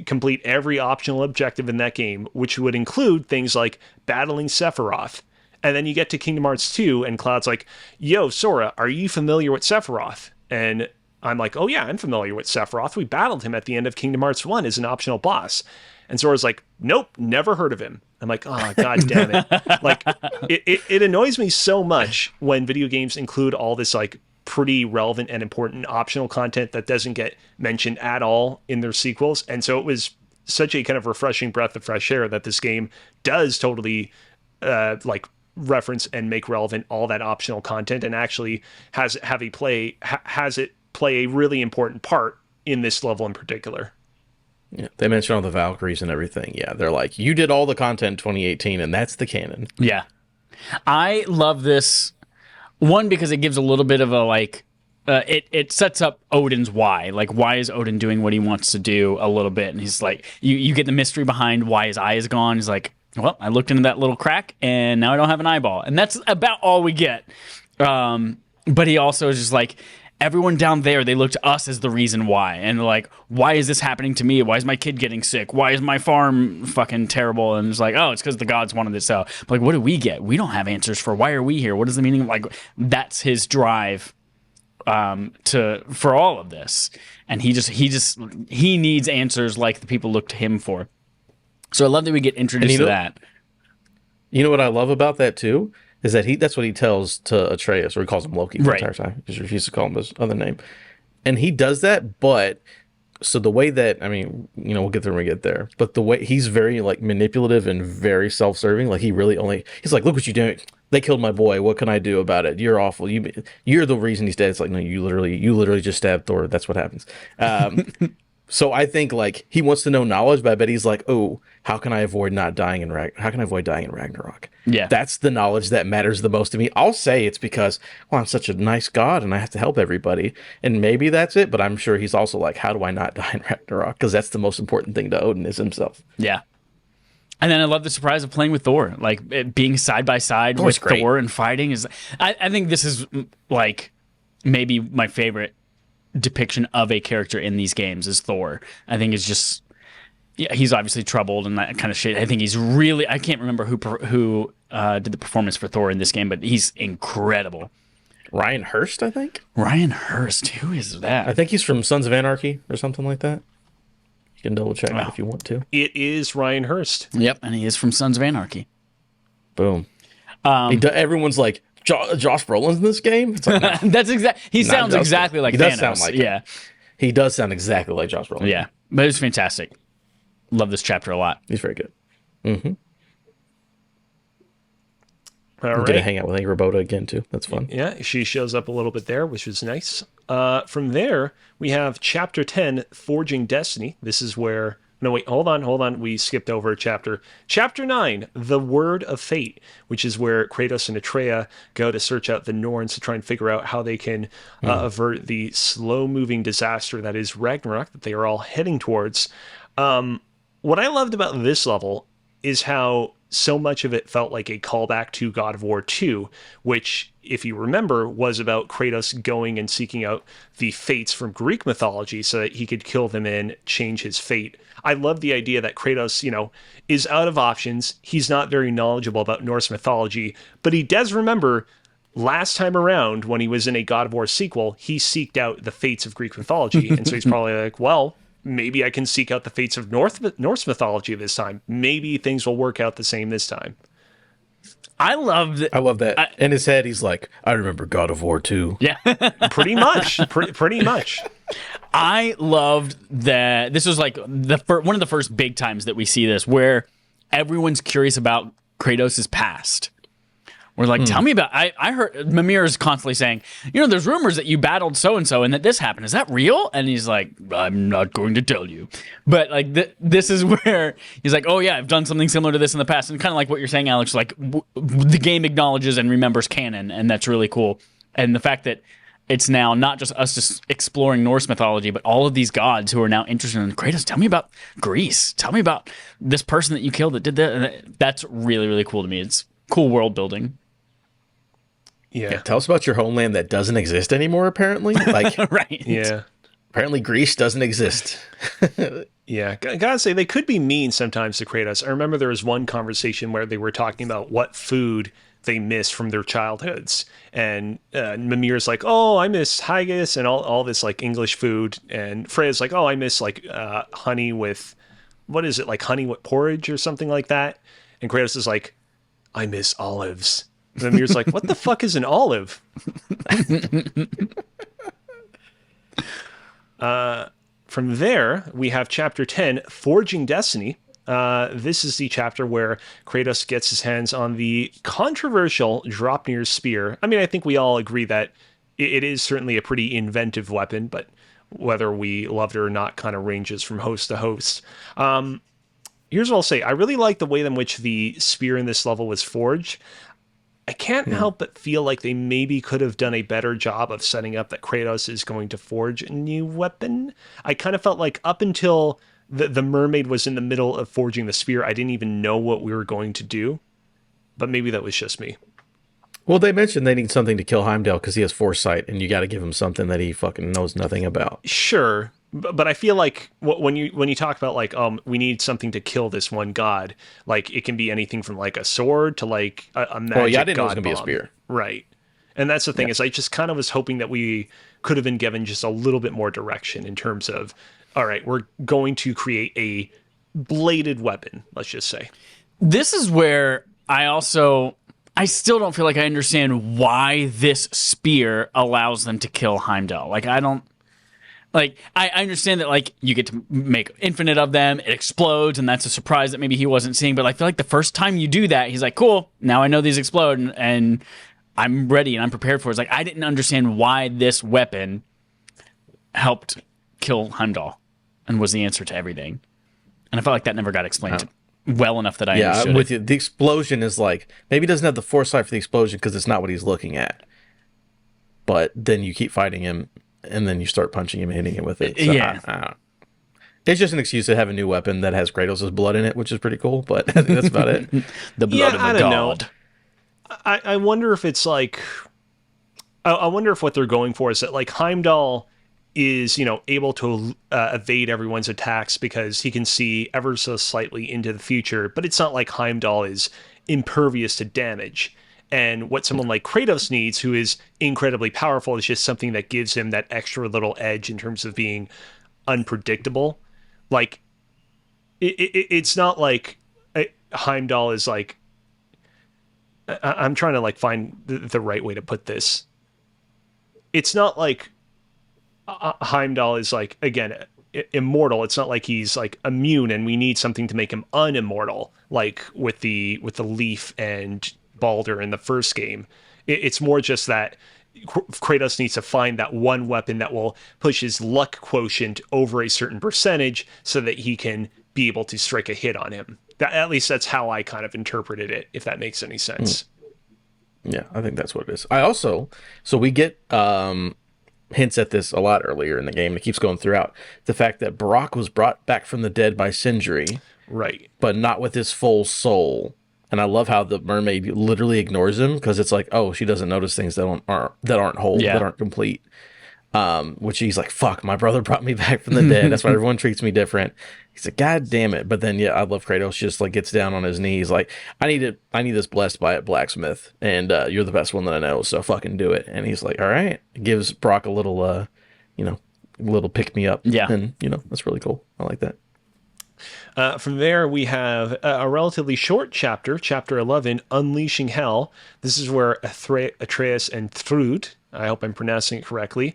complete every optional objective in that game, which would include things like battling Sephiroth. And then you get to Kingdom Hearts 2, and Cloud's like, yo, Sora, are you familiar with Sephiroth? And I'm like, oh yeah, I'm familiar with Sephiroth. We battled him at the end of Kingdom Hearts 1 as an optional boss. And Sora's like, nope, never heard of him. I'm like, oh, god damn it. Like, it annoys me so much when video games include all this, like, pretty relevant and important optional content that doesn't get mentioned at all in their sequels. And so it was such a kind of refreshing breath of fresh air that this game does totally, like, reference and make relevant all that optional content, and actually has it play a really important part in this level in particular. Yeah, they mention all the Valkyries and everything. Yeah, they're like, you did all the content in 2018, and that's the canon. Yeah. I love this one because it gives a little bit of a, like, it sets up Odin's why. Like, why is Odin doing what he wants to do a little bit? And he's like, you get the mystery behind why his eye is gone. He's like, well, I looked into that little crack and now I don't have an eyeball. And that's about all we get. But he also is just like, everyone down there, they look to us as the reason why. And like, why is this happening to me? Why is my kid getting sick? Why is my farm fucking terrible? And it's like, oh, it's because the gods wanted this out. But like, what do we get? We don't have answers for why are we here? What is the meaning of, like, that's his drive for all of this. And he needs answers like the people look to him for. So I love that we get introduced to that. You know what I love about that too? Is that that's what he tells to Atreus, or he calls him Loki the entire time. He refuses to call him his other name. And he does that, but so the way that, I mean, you know, we'll get there when we get there, but the way he's very, like, manipulative and very self-serving. Like, he's like, look what you doing. They killed my boy. What can I do about it? You're awful. You're the reason he's dead. It's like, no, you literally just stabbed Thor. That's what happens. So I think, like, he wants to know knowledge, but I bet he's like, oh, how can I avoid dying in Ragnarok? Yeah. That's the knowledge that matters the most to me. I'll say it's because, well, I'm such a nice god and I have to help everybody. And maybe that's it, but I'm sure he's also like, how do I not die in Ragnarok? Because that's the most important thing to Odin, is himself. Yeah. And then I love the surprise of playing with Thor. Like, it being side by side with Thor and fighting is, I think this is, like, maybe my favorite depiction of a character in these games is Thor. I think it's just, yeah, he's obviously troubled and that kind of shit. I think he's really, I can't remember who did the performance for Thor in this game, but he's incredible. Ryan Hurst, I think. Ryan Hurst, who is that? I think he's from Sons of Anarchy or something like that. You can double check it if you want to. It is Ryan Hurst. Yep, and he is from Sons of Anarchy. Boom. Everyone's like, Josh Brolin's in this game? It's like, no. That's exact. He sounds exactly like Thanos. He does sound like yeah. He does sound exactly like Josh Brolin. Yeah, but it's fantastic. Love this chapter a lot. He's very good. Mm-hmm. All right. Get to hang out with Angrboda again too. That's fun. Yeah, she shows up a little bit there, which was nice. From there, we have Chapter 10, Forging Destiny. This is where... No, wait, hold on. We skipped over a chapter. Chapter 9, The Word of Fate, which is where Kratos and Atreya go to search out the Norns to try and figure out how they can avert the slow-moving disaster that is Ragnarok that they are all heading towards. What I loved about this level is how so much of it felt like a callback to God of War II, which, if you remember, was about Kratos going and seeking out the fates from Greek mythology so that he could kill them and change his fate. I love the idea that Kratos, is out of options. He's not very knowledgeable about Norse mythology, but he does remember last time around when he was in a God of War sequel, he seeked out the fates of Greek mythology. And so he's probably like, well, maybe I can seek out the fates of Norse mythology this time. Maybe things will work out the same this time. I love that. In his head, he's like, I remember God of War 2. Yeah. Pretty much. Pretty much. I loved that. This was like one of the first big times that we see this, where everyone's curious about Kratos' past. We're like, tell me about. I heard Mimir is constantly saying, there's rumors that you battled so and so and that this happened. Is that real? And he's like, I'm not going to tell you. But like, this is where he's like, oh yeah, I've done something similar to this in the past, and kind of like what you're saying, Alex. Like, the game acknowledges and remembers canon, and that's really cool. And the fact that it's now not just us just exploring Norse mythology, but all of these gods who are now interested in Kratos. Tell me about Greece. Tell me about this person that you killed that did that. And that's really, really cool to me. It's cool world building. Yeah. Tell us about your homeland that doesn't exist anymore, apparently. Like, Right. Yeah. Apparently Greece doesn't exist. Yeah. Gotta say, they could be mean sometimes to Kratos. I remember there was one conversation where they were talking about what food they miss from their childhoods. And Mimir's like, oh, I miss haggis and all this like English food. And Freya's like, oh, I miss like honey with, what is it, like honey with porridge or something like that. And Kratos is like, I miss olives. And Mimir's like, what the fuck is an olive? From there, we have Chapter 10, Forging Destiny. This is the chapter where Kratos gets his hands on the controversial Draupnir's spear. I mean, I think we all agree that it is certainly a pretty inventive weapon, but whether we loved it or not kind of ranges from host to host. Here's what I'll say. I really like the way in which the spear in this level was forged. I can't help but feel like they maybe could have done a better job of setting up that Kratos is going to forge a new weapon. I kind of felt like up until the mermaid was in the middle of forging the spear, I didn't even know what we were going to do. But maybe that was just me. Well, they mentioned they need something to kill Heimdall because he has foresight, and you got to give him something that he fucking knows nothing about. Sure. But I feel like when you talk about like we need something to kill this one god, like it can be anything from like a sword to like a magic. Well, yeah, I didn't know it was god gonna be a bomb. spear, right? And that's the thing is I just kind of was hoping that we could have been given just a little bit more direction in terms of, all right, we're going to create a bladed weapon. Let's just say This is where I still don't feel like I understand why this spear allows them to kill Heimdall. Like, I don't. Like, I understand that, like, you get to make infinite of them, it explodes, and that's a surprise that maybe he wasn't seeing, but I feel like the first time you do that, he's like, cool, now I know these explode, and I'm ready, and I'm prepared for it. It's like, I didn't understand why this weapon helped kill Heimdall, and was the answer to everything. And I felt like that never got explained well enough that I understood I'm with it. you. The explosion is like, maybe he doesn't have the foresight for the explosion because it's not what he's looking at. But then you keep fighting him, and then you start punching him and hitting him with it. So Yeah. I don't know. It's just an excuse to have a new weapon that has Kratos' blood in it, which is pretty cool, but I think that's about it. The blood of I the don't god. know. I wonder if it's like, I wonder if what they're going for is that like Heimdall is, able to evade everyone's attacks because he can see ever so slightly into the future, but it's not like Heimdall is impervious to damage. And what someone like Kratos needs, who is incredibly powerful, is just something that gives him that extra little edge in terms of being unpredictable. Like, it's not like Heimdall is like, I'm trying to like find the right way to put this. It's not like Heimdall is like, again, immortal. It's not like he's like immune and we need something to make him unimmortal, like with the Leaf and Baldur in the first game. It's more just that Kratos needs to find that one weapon that will push his luck quotient over a certain percentage so that he can be able to strike a hit on him. At least that's how I kind of interpreted it, if that makes any sense. Yeah, I think that's what it is. So we get hints at this a lot earlier in the game. It keeps going throughout. The fact that Brock was brought back from the dead by Sindri. Right. but not with his full soul. And I love how the mermaid literally ignores him because it's like, oh, she doesn't notice things that aren't whole, Yeah. that aren't complete. Which he's like, fuck, my brother brought me back from the dead. That's why everyone treats me different. He's like, God damn it. But then, yeah, I love Kratos just like gets down on his knees. Like, I need this blessed by a blacksmith. And you're the best one that I know. So fucking do it. And he's like, all right. Gives Brock a little, little pick me up. Yeah. And, that's really cool. I like that. From there, we have a relatively short chapter, chapter 11, Unleashing Hell. This is where Atreus and Thrud, I hope I'm pronouncing it correctly,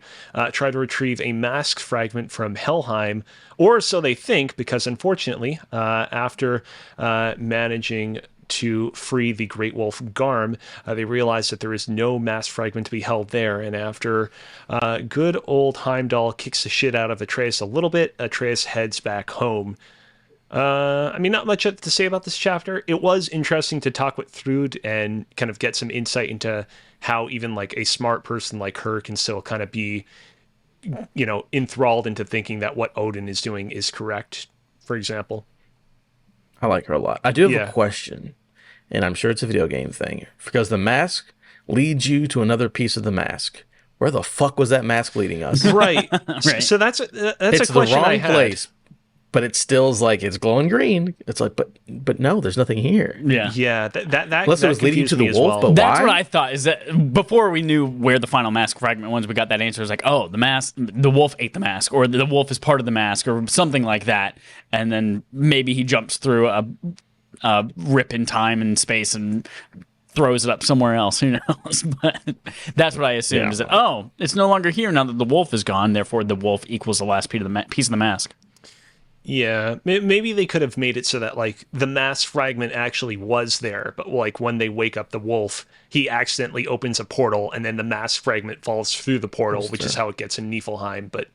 try to retrieve a mask fragment from Helheim, or so they think, because unfortunately, after managing to free the great wolf Garm, they realize that there is no mask fragment to be held there, and after good old Heimdall kicks the shit out of Atreus a little bit, Atreus heads back home. Not much to say about this chapter. It was interesting to talk with Thrud and kind of get some insight into how even like a smart person like her can still kind of be, enthralled into thinking that what Odin is doing is correct, for example. I like her a lot. I do have a question, and I'm sure it's a video game thing, because the mask leads you to another piece of the mask. Where the fuck was that mask leading us? Right. Right. So that's a It's the question wrong I had. place. But it still's like it's glowing green. It's like, but no, there's nothing here. Yeah. Yeah, that Unless it was leading confused to the me as wolf, well. but That's why? what I thought, is that before we knew where the final mask fragment was, we got that answer. It was like, oh, the wolf ate the mask, or the wolf is part of the mask, or something like that. And then maybe he jumps through a rip in time and space and throws it up somewhere else. Who knows? But that's what I assumed, is that, oh, it's no longer here now that the wolf is gone. Therefore, the wolf equals the last piece of the mask. Yeah, maybe they could have made it so that like the mask fragment actually was there, but like when they wake up the wolf, he accidentally opens a portal and then the mask fragment falls through the portal, which is how it gets in Niflheim. But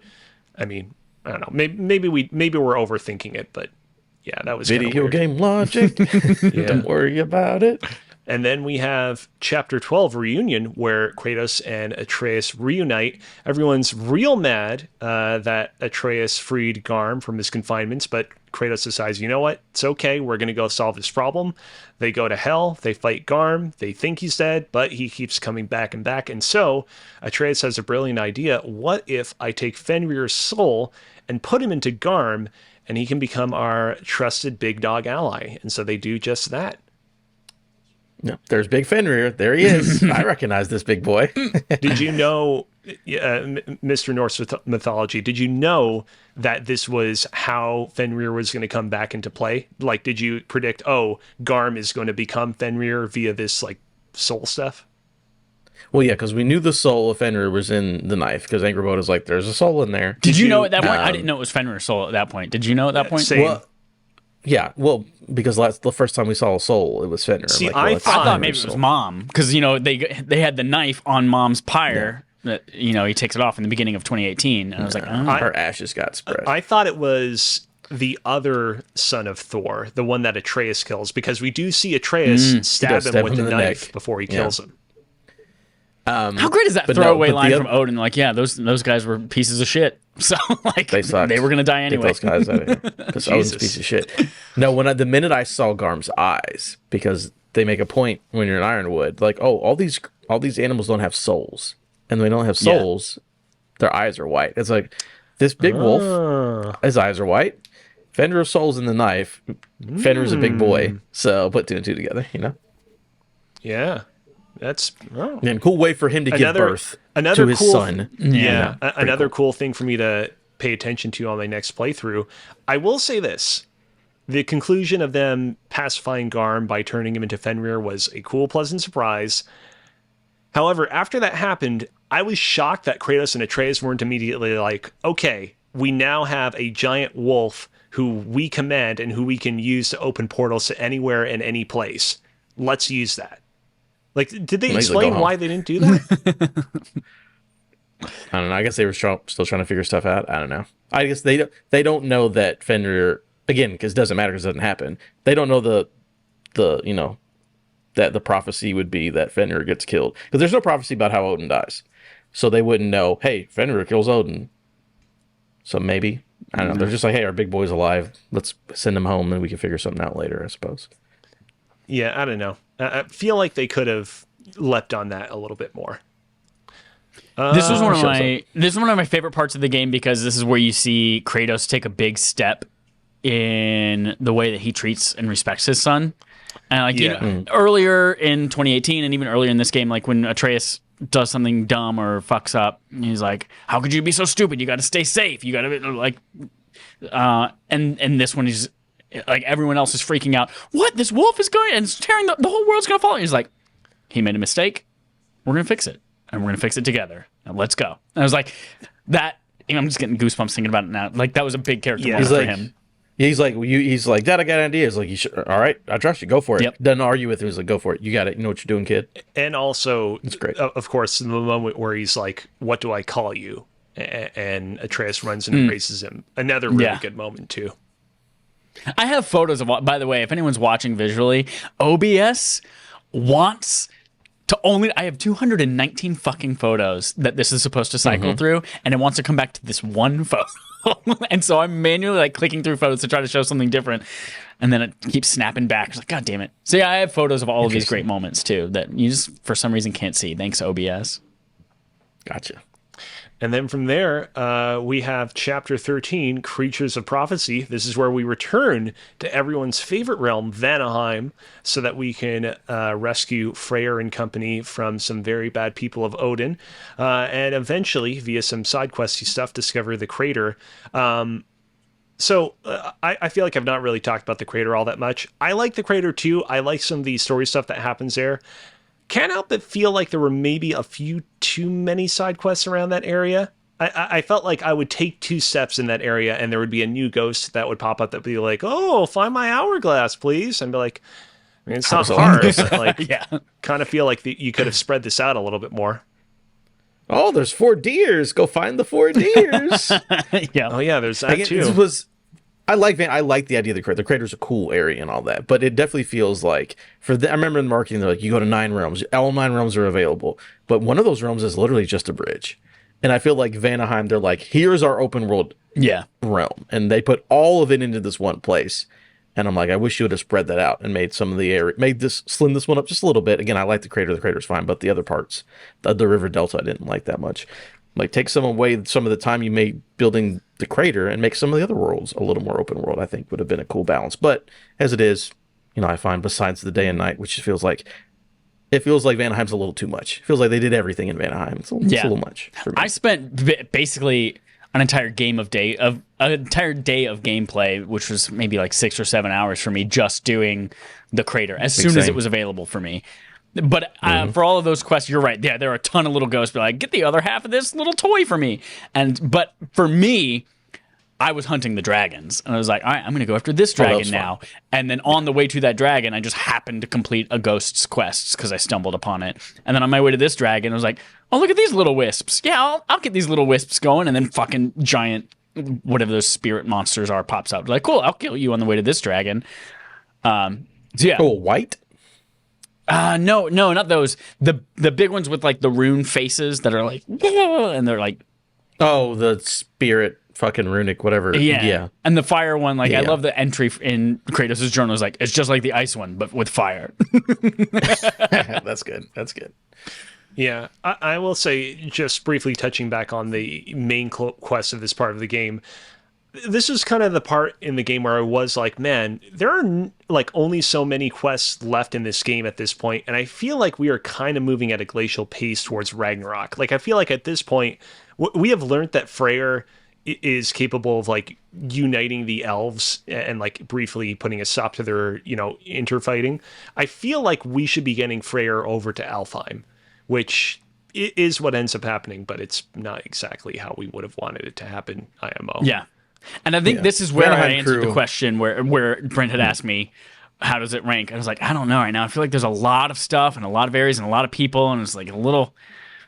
I don't know. Maybe we're overthinking it, but yeah, that was Video weird. game logic. Don't worry about it. And then we have Chapter 12, Reunion, where Kratos and Atreus reunite. Everyone's real mad that Atreus freed Garm from his confinements, but Kratos decides, you know what? It's okay. We're going to go solve this problem. They go to Hell. They fight Garm. They think he's dead, but he keeps coming back and back. And so Atreus has a brilliant idea. What if I take Fenrir's soul and put him into Garm, and he can become our trusted big dog ally? And so they do just that. No, there's Big Fenrir. There he is. I recognize this big boy. Did you know, Mr. Norse mythology, did you know that this was how Fenrir was going to come back into play? Like, did you predict, Garm is going to become Fenrir via this, like, soul stuff? Well, yeah, because we knew the soul of Fenrir was in the knife, because Angerboda's like, there's a soul in there. Did you know at that point? I didn't know it was Fenrir's soul at that point. Did you know at that point? Same. Well, yeah, well, because the first time we saw a soul, it was Fenrir. See, I I thought maybe it was Mom, because they had the knife on Mom's pyre. That he takes it off in the beginning of 2018, and I was like, oh. Her ashes got spread. I thought it was the other son of Thor, the one that Atreus kills, because we do see Atreus stab him with the knife before he kills him. How great is that throwaway line from Odin? Like, yeah, those guys were pieces of shit. So like They sucked. they were gonna die anyway. Get those guys out of here. Because Odin's a piece of shit. No, the minute I saw Garm's eyes, because they make a point when you're in Ironwood, like, oh, all these animals don't have souls, and when they don't have souls, their eyes are white. It's like this big wolf, his eyes are white. Fenrir's soul's in the knife. Fenrir's a big boy, so put two and two together. Yeah. That's and cool way for him to give birth to his son. Another cool thing for me to pay attention to on my next playthrough. I will say this: the conclusion of them pacifying Garm by turning him into Fenrir was a cool, pleasant surprise. However, after that happened, I was shocked that Kratos and Atreus weren't immediately like, "Okay, we now have a giant wolf who we command and who we can use to open portals to anywhere and any place. Let's use that." Like, did they explain why they didn't do that? I don't know. I guess they were still trying to figure stuff out. I don't know. I guess they don't know that Fenrir, again, because it doesn't matter because it doesn't happen. They don't know that the prophecy would be that Fenrir gets killed, because there's no prophecy about how Odin dies. So they wouldn't know, hey, Fenrir kills Odin. So maybe I don't know. They're just like, hey, our big boy's alive. Let's send him home, and we can figure something out later, I suppose. Yeah, I don't know. I feel like they could have leapt on that a little bit more. This was one of my favorite parts of the game because this is where you see Kratos take a big step in the way that he treats and respects his son. And like earlier in 2018 and even earlier in this game, like when Atreus does something dumb or fucks up, he's like, "How could you be so stupid? You got to stay safe. You got to like." And this one is like everyone else is freaking out. What? This wolf is going and it's tearing the whole world's gonna fall. And he's like, he made a mistake. We're gonna fix it, and we're gonna fix it together. Now let's go. And I was like, that. I'm just getting goosebumps thinking about it now. Like that was a big character moment for him. He's like, Dad, I got an idea. He's like, all right, I trust you. Go for it. Yep. Doesn't argue with him. He's like, go for it. You got it. You know what you're doing, kid. And also, it's great. Of course, in the moment where he's like, "What do I call you?" And Atreus runs and embraces him. Another really good moment too. I have photos of. By the way, if anyone's watching visually, OBS wants to only. I have 219 fucking photos that this is supposed to cycle through, and it wants to come back to this one photo. And so I'm manually like clicking through photos to try to show something different, and then it keeps snapping back. It's like, God damn it! So yeah, I have photos of all of these great moments too that you just for some reason can't see. Thanks OBS. Gotcha. And then from there, we have Chapter 13, Creatures of Prophecy. This is where we return to everyone's favorite realm, Vanaheim, so that we can rescue Freyr and company from some very bad people of Odin. And eventually, via some side questy stuff, discover the crater. So I feel like I've not really talked about the crater all that much. I like the crater too. I like some of the story stuff that happens there. Can't help but feel like there were maybe a few too many side quests around that area. I felt like I would take 2 steps in that area and there would be a new ghost that would pop up that would be like, "Oh, find my hourglass, please." And be like, I mean, it's not hard, but like, kind of feel like you could have spread this out a little bit more. Oh, there's 4 deers. Go find the 4 deers. Yeah. Oh yeah, there's that too. I like the idea of the crater. The crater's a cool area and all that, but it definitely feels like I remember in the marketing they're like, you go to 9 realms, all 9 realms are available, but one of those realms is literally just a bridge. And I feel like Vanaheim, they're like, here's our open world realm, and they put all of it into this one place. And I'm like, I wish you would have spread that out and made some of the area, slim this one up just a little bit. Again, I like the crater. The crater's fine, but the other parts, the river delta, I didn't like that much. Like, take some of the time you made building the crater and make some of the other worlds a little more open world, I think would have been a cool balance. But as it is, I find besides the day and night, which feels like Vanaheim's a little too much. It feels like they did everything in Vanaheim. It's a little much for me. I spent basically an entire day of gameplay, which was maybe like 6 or 7 hours for me, just doing the crater as soon as it was available for me. But for all of those quests, you're right. Yeah, there are a ton of little ghosts. But like, get the other half of this little toy for me. But for me, I was hunting the dragons, and I was like, all right, I'm going to go after this dragon now. Fun. And then on the way to that dragon, I just happened to complete a ghost's quest because I stumbled upon it. And then on my way to this dragon, I was like, oh, look at these little wisps. Yeah, I'll get these little wisps going. And then fucking giant, whatever those spirit monsters are, pops out. Like, cool, I'll kill you on the way to this dragon. Cool, white. No, not those. The big ones with like the rune faces that are like, and they're like, oh, the spirit fucking runic, whatever. Yeah. And the fire one, like, I love the entry in Kratos' journal. Is like, it's just like the ice one, but with fire. That's good. Yeah, I will say, just briefly touching back on the main quest of this part of the game, this is kind of the part in the game where I was like, man, there are like only so many quests left in this game at this point, and I feel like we are kind of moving at a glacial pace towards Ragnarok. Like, I feel like at this point, we have learned that Freyr is capable of like uniting the elves and like briefly putting a stop to their, interfighting. I feel like we should be getting Freyr over to Alfheim, which is what ends up happening, but it's not exactly how we would have wanted it to happen, IMO. Yeah. And I think this is where I answered the question where Brent had asked me, how does it rank? I was like, I don't know right now. I feel like there's a lot of stuff and a lot of areas and a lot of people, and it's like a little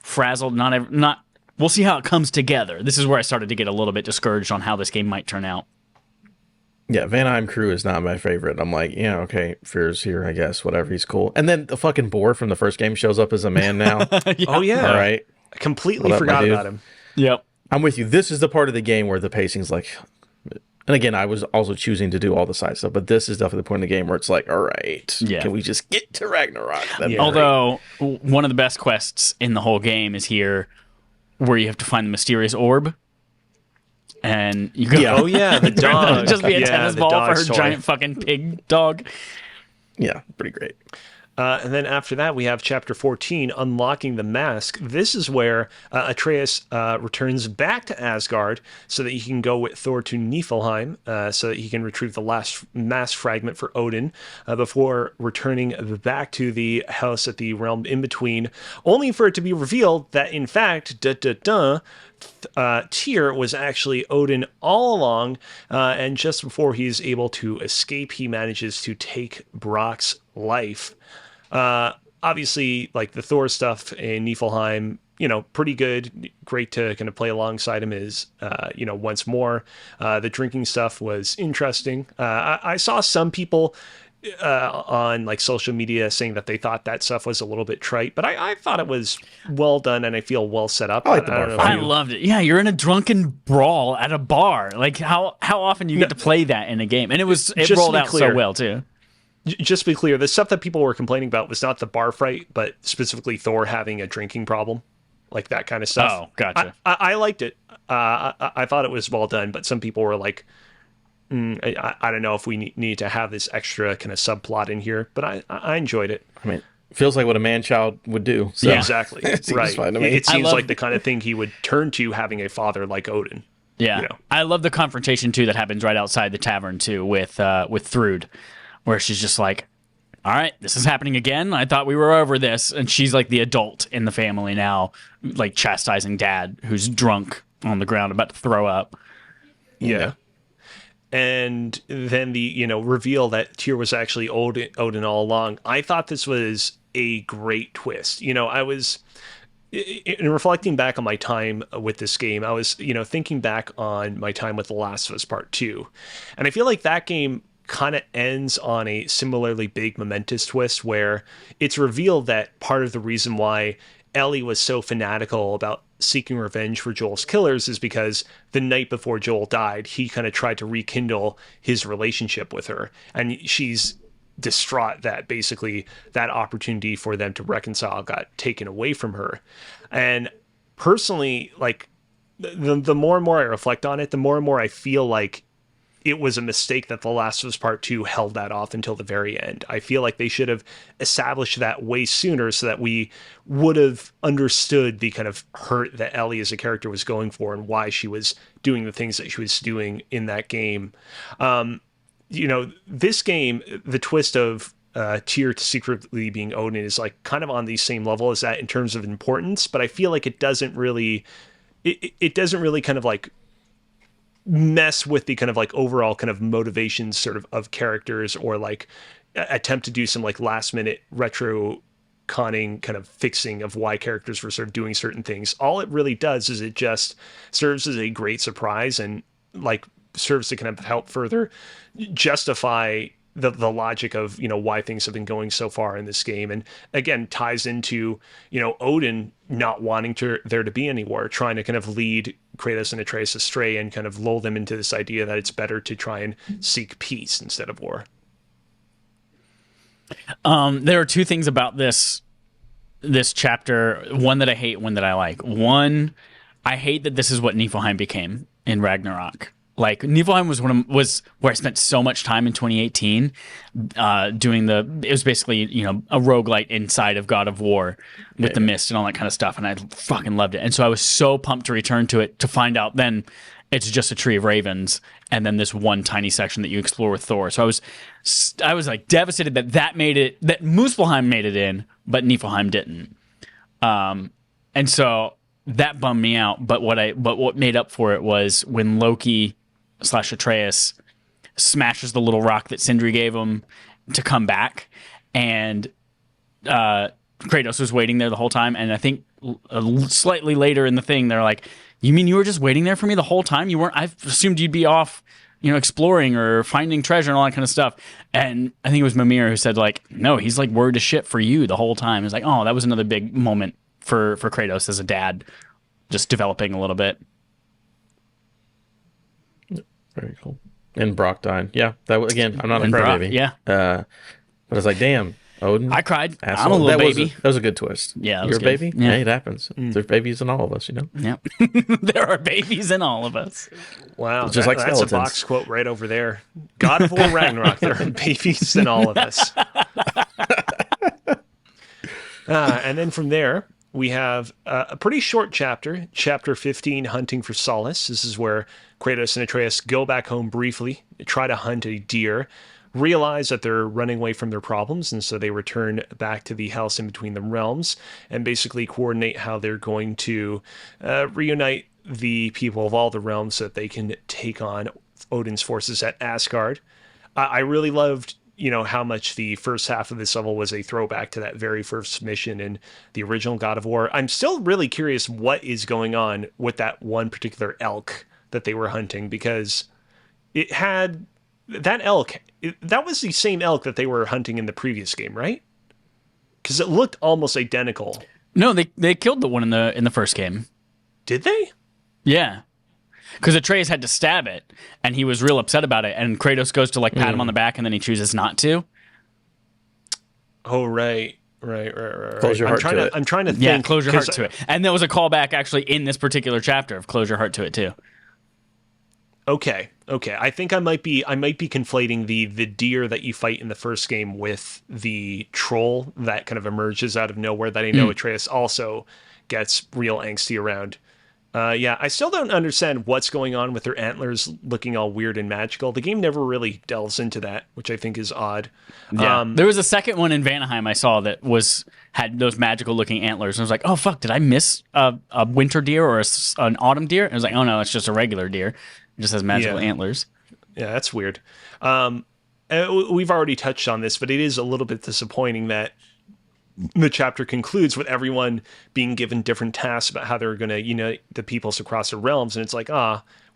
frazzled. Not. We'll see how it comes together. This is where I started to get a little bit discouraged on how this game might turn out. Yeah, Vanaheim crew is not my favorite. I'm like, yeah, okay, Fear's here, I guess, whatever, he's cool. And then the fucking boar from the first game shows up as a man now. Oh, yeah. All right. I completely forgot about him. Yep. I'm with you. This is the part of the game where the pacing's like, And again, I was also choosing to do all the side stuff, but this is definitely the point in the game where it's like, all right, can we just get to Ragnarok? Although one of the best quests in the whole game is here, where you have to find the mysterious orb, and you go. Oh yeah, the dog. Just be a tennis ball for her toy. giant fucking pig dog. Yeah, pretty great. And then after that, we have Chapter 14, Unlocking the Mask. This is where Atreus returns back to Asgard so that he can go with Thor to Niflheim so that he can retrieve the last mask fragment for Odin before returning back to the house at the realm in between, only for it to be revealed that, in fact, Tyr was actually Odin all along, and just before he's able to escape, he manages to take Brock's life. Obviously, like the Thor stuff in Niflheim, pretty good. Great to kind of play alongside him is, once more. The drinking stuff was interesting. I saw some people on like social media saying that they thought that stuff was a little bit trite, but I thought it was well done and I feel well set up. I like the bar fight. I loved it. Yeah, you're in a drunken brawl at a bar. Like how often you get to play that in a game, and it rolled out so well too. Just to be clear, the stuff that people were complaining about was not the bar fight, but specifically Thor having a drinking problem, like that kind of stuff. Oh, gotcha. I liked it. I thought it was well done, but some people were like, I don't know if we need to have this extra kind of subplot in here, but I enjoyed it. I mean, feels like what a man-child would do. So. Yeah, exactly. Right. Fine to me. It seems like the kind of thing he would turn to, having a father like Odin. Yeah, I love the confrontation too that happens right outside the tavern too with Thrud, where she's just like, all right, this is happening again. I thought we were over this. And she's like the adult in the family now, like chastising dad, who's drunk on the ground about to throw up. Yeah. And then the, reveal that Tyr was actually Odin all along. I thought this was a great twist. I was, in reflecting back on my time with this game, I was, thinking back on my time with The Last of Us Part 2. And I feel like that game kind of ends on a similarly big momentous twist where it's revealed that part of the reason why Ellie was so fanatical about seeking revenge for Joel's killers is because the night before Joel died, he kind of tried to rekindle his relationship with her. And she's distraught that basically that opportunity for them to reconcile got taken away from her. And personally, like the more and more I reflect on it, the more and more I feel like it was a mistake that The Last of Us Part 2 held that off until the very end. I feel like they should have established that way sooner so that we would have understood the kind of hurt that Ellie as a character was going for and why she was doing the things that she was doing in that game. This game, the twist of Tyr secretly being Odin is like kind of on the same level as that in terms of importance, but I feel like it doesn't really kind of like mess with the kind of like overall kind of motivations sort of characters or like attempt to do some like last minute retro conning kind of fixing of why characters were sort of doing certain things. All it really does is it just serves as a great surprise and like serves to kind of help further justify the logic of, why things have been going so far in this game. And again, ties into, Odin not wanting there to be any war, trying to kind of lead Kratos and Atreus astray and kind of lull them into this idea that it's better to try and seek peace instead of war. There are two things about this chapter, one that I hate, one that I like. One, I hate that this is what Niflheim became in Ragnarok. Like Niflheim was where I spent so much time in 2018 doing it was basically, a roguelite inside of God of War with the mist and all that kind of stuff. And I fucking loved it. And so I was so pumped to return to it to find out then it's just a tree of ravens. And then this one tiny section that you explore with Thor. So I was like devastated that Muspelheim made it in, but Niflheim didn't. And so that bummed me out. But what made up for it was when Loki / Atreus smashes the little rock that Sindri gave him to come back, and Kratos was waiting there the whole time. And I think slightly later in the thing, they're like, "You mean you were just waiting there for me the whole time? You weren't? I assumed you'd be off, exploring or finding treasure and all that kind of stuff." And I think it was Mimir who said, like, "No, he's like word to shit for you the whole time." It's like, oh, that was another big moment for Kratos as a dad, just developing a little bit. Very cool. And Brock dying. Yeah, again, I'm not a And Brock, crybaby. yeah. But I was like, damn, Odin. I cried. Asshole. I'm a little baby. That was a good twist. Yeah, that You're was a good. baby? Yeah. Hey, it happens. There's babies in all of us, you know? Yep. There are babies in all of us. Wow, Just like that's skeletons. a box quote right over there. God of War Ragnarok, there are babies in all of us. And then from there, we have a pretty short chapter, chapter 15, Hunting for Solace. This is where Kratos and Atreus go back home briefly, try to hunt a deer, realize that they're running away from their problems, and so they return back to the house in between the realms and basically coordinate how they're going to reunite the people of all the realms so that they can take on Odin's forces at Asgard. I really loved how much the first half of this level was a throwback to that very first mission in the original God of War. I'm still really curious what is going on with that one particular elk that they were hunting, because it had that elk. That was the same elk that they were hunting in the previous game, right? Because it looked almost identical. No, they killed the one in the first game. Did they? Yeah. Because Atreus had to stab it, and he was real upset about it, and Kratos goes to pat him on the back, and then he chooses not to. Oh, right. Close your heart to it. I'm trying to think. Yeah, close your heart to it. And there was a callback actually in this particular chapter of close your heart to it too. Okay. I think I might be conflating the deer that you fight in the first game with the troll that kind of emerges out of nowhere that I know Atreus also gets real angsty around. Yeah, I still don't understand what's going on with their antlers looking all weird and magical. The game never really delves into that, which I think is odd. Yeah. There was a second one in Vanaheim I saw that had those magical looking antlers. And I was like, oh, fuck, did I miss a winter deer or an autumn deer? And I was like, oh, no, it's just a regular deer. It just has magical antlers. Yeah, that's weird. We've already touched on this, but it is a little bit disappointing that the chapter concludes with everyone being given different tasks about how they're going to unite the peoples across the realms. And it's like,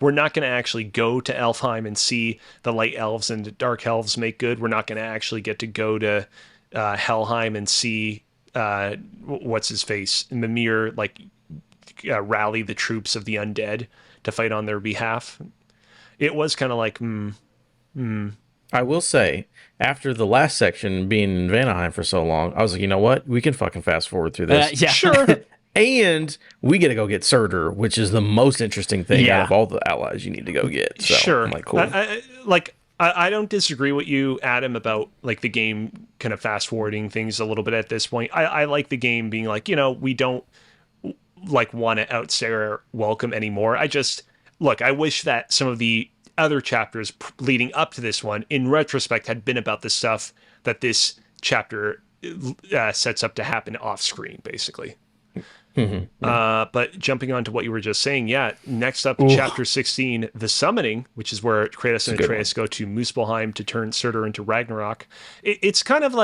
we're not going to actually go to Elfheim and see the light elves and the dark elves make good. We're not going to actually get to go to Helheim and see what's his face, Mimir, rally the troops of the undead to fight on their behalf. It was kind of like, I will say, after the last section being in Vanaheim for so long, I was like, you know what? We can fucking fast forward through this. Yeah. Sure. And we get to go get Surtur, which is the most interesting thing out of all the allies you need to go get. So, sure. I'm like, cool. I don't disagree with you, Adam, about the game kind of fast forwarding things a little bit at this point. I like the game being we don't want to outstare welcome anymore. I wish that some of the other chapters leading up to this one, in retrospect, had been about the stuff that this chapter sets up to happen off screen, basically. But jumping on to what you were just saying, next up, chapter 16, The Summoning, which is where Kratos and Atreus go to Muspelheim to turn Surtur into Ragnarok. It's kind of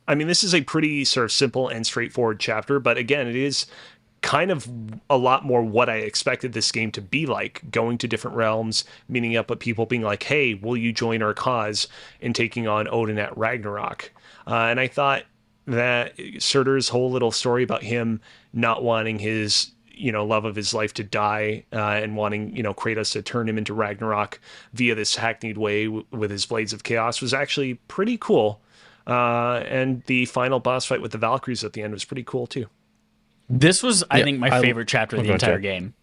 this is a pretty sort of simple and straightforward chapter, but again, it is kind of a lot more what I expected this game to be like, going to different realms, meeting up with people, being like, hey, will you join our cause in taking on Odin at Ragnarok? And I thought that Surtur's whole little story about him not wanting his love of his life to die and wanting Kratos to turn him into Ragnarok via this hackneyed way with his blades of chaos was actually pretty cool. And the final boss fight with the Valkyries at the end was pretty cool too. This was, I think, my favorite chapter of the entire game.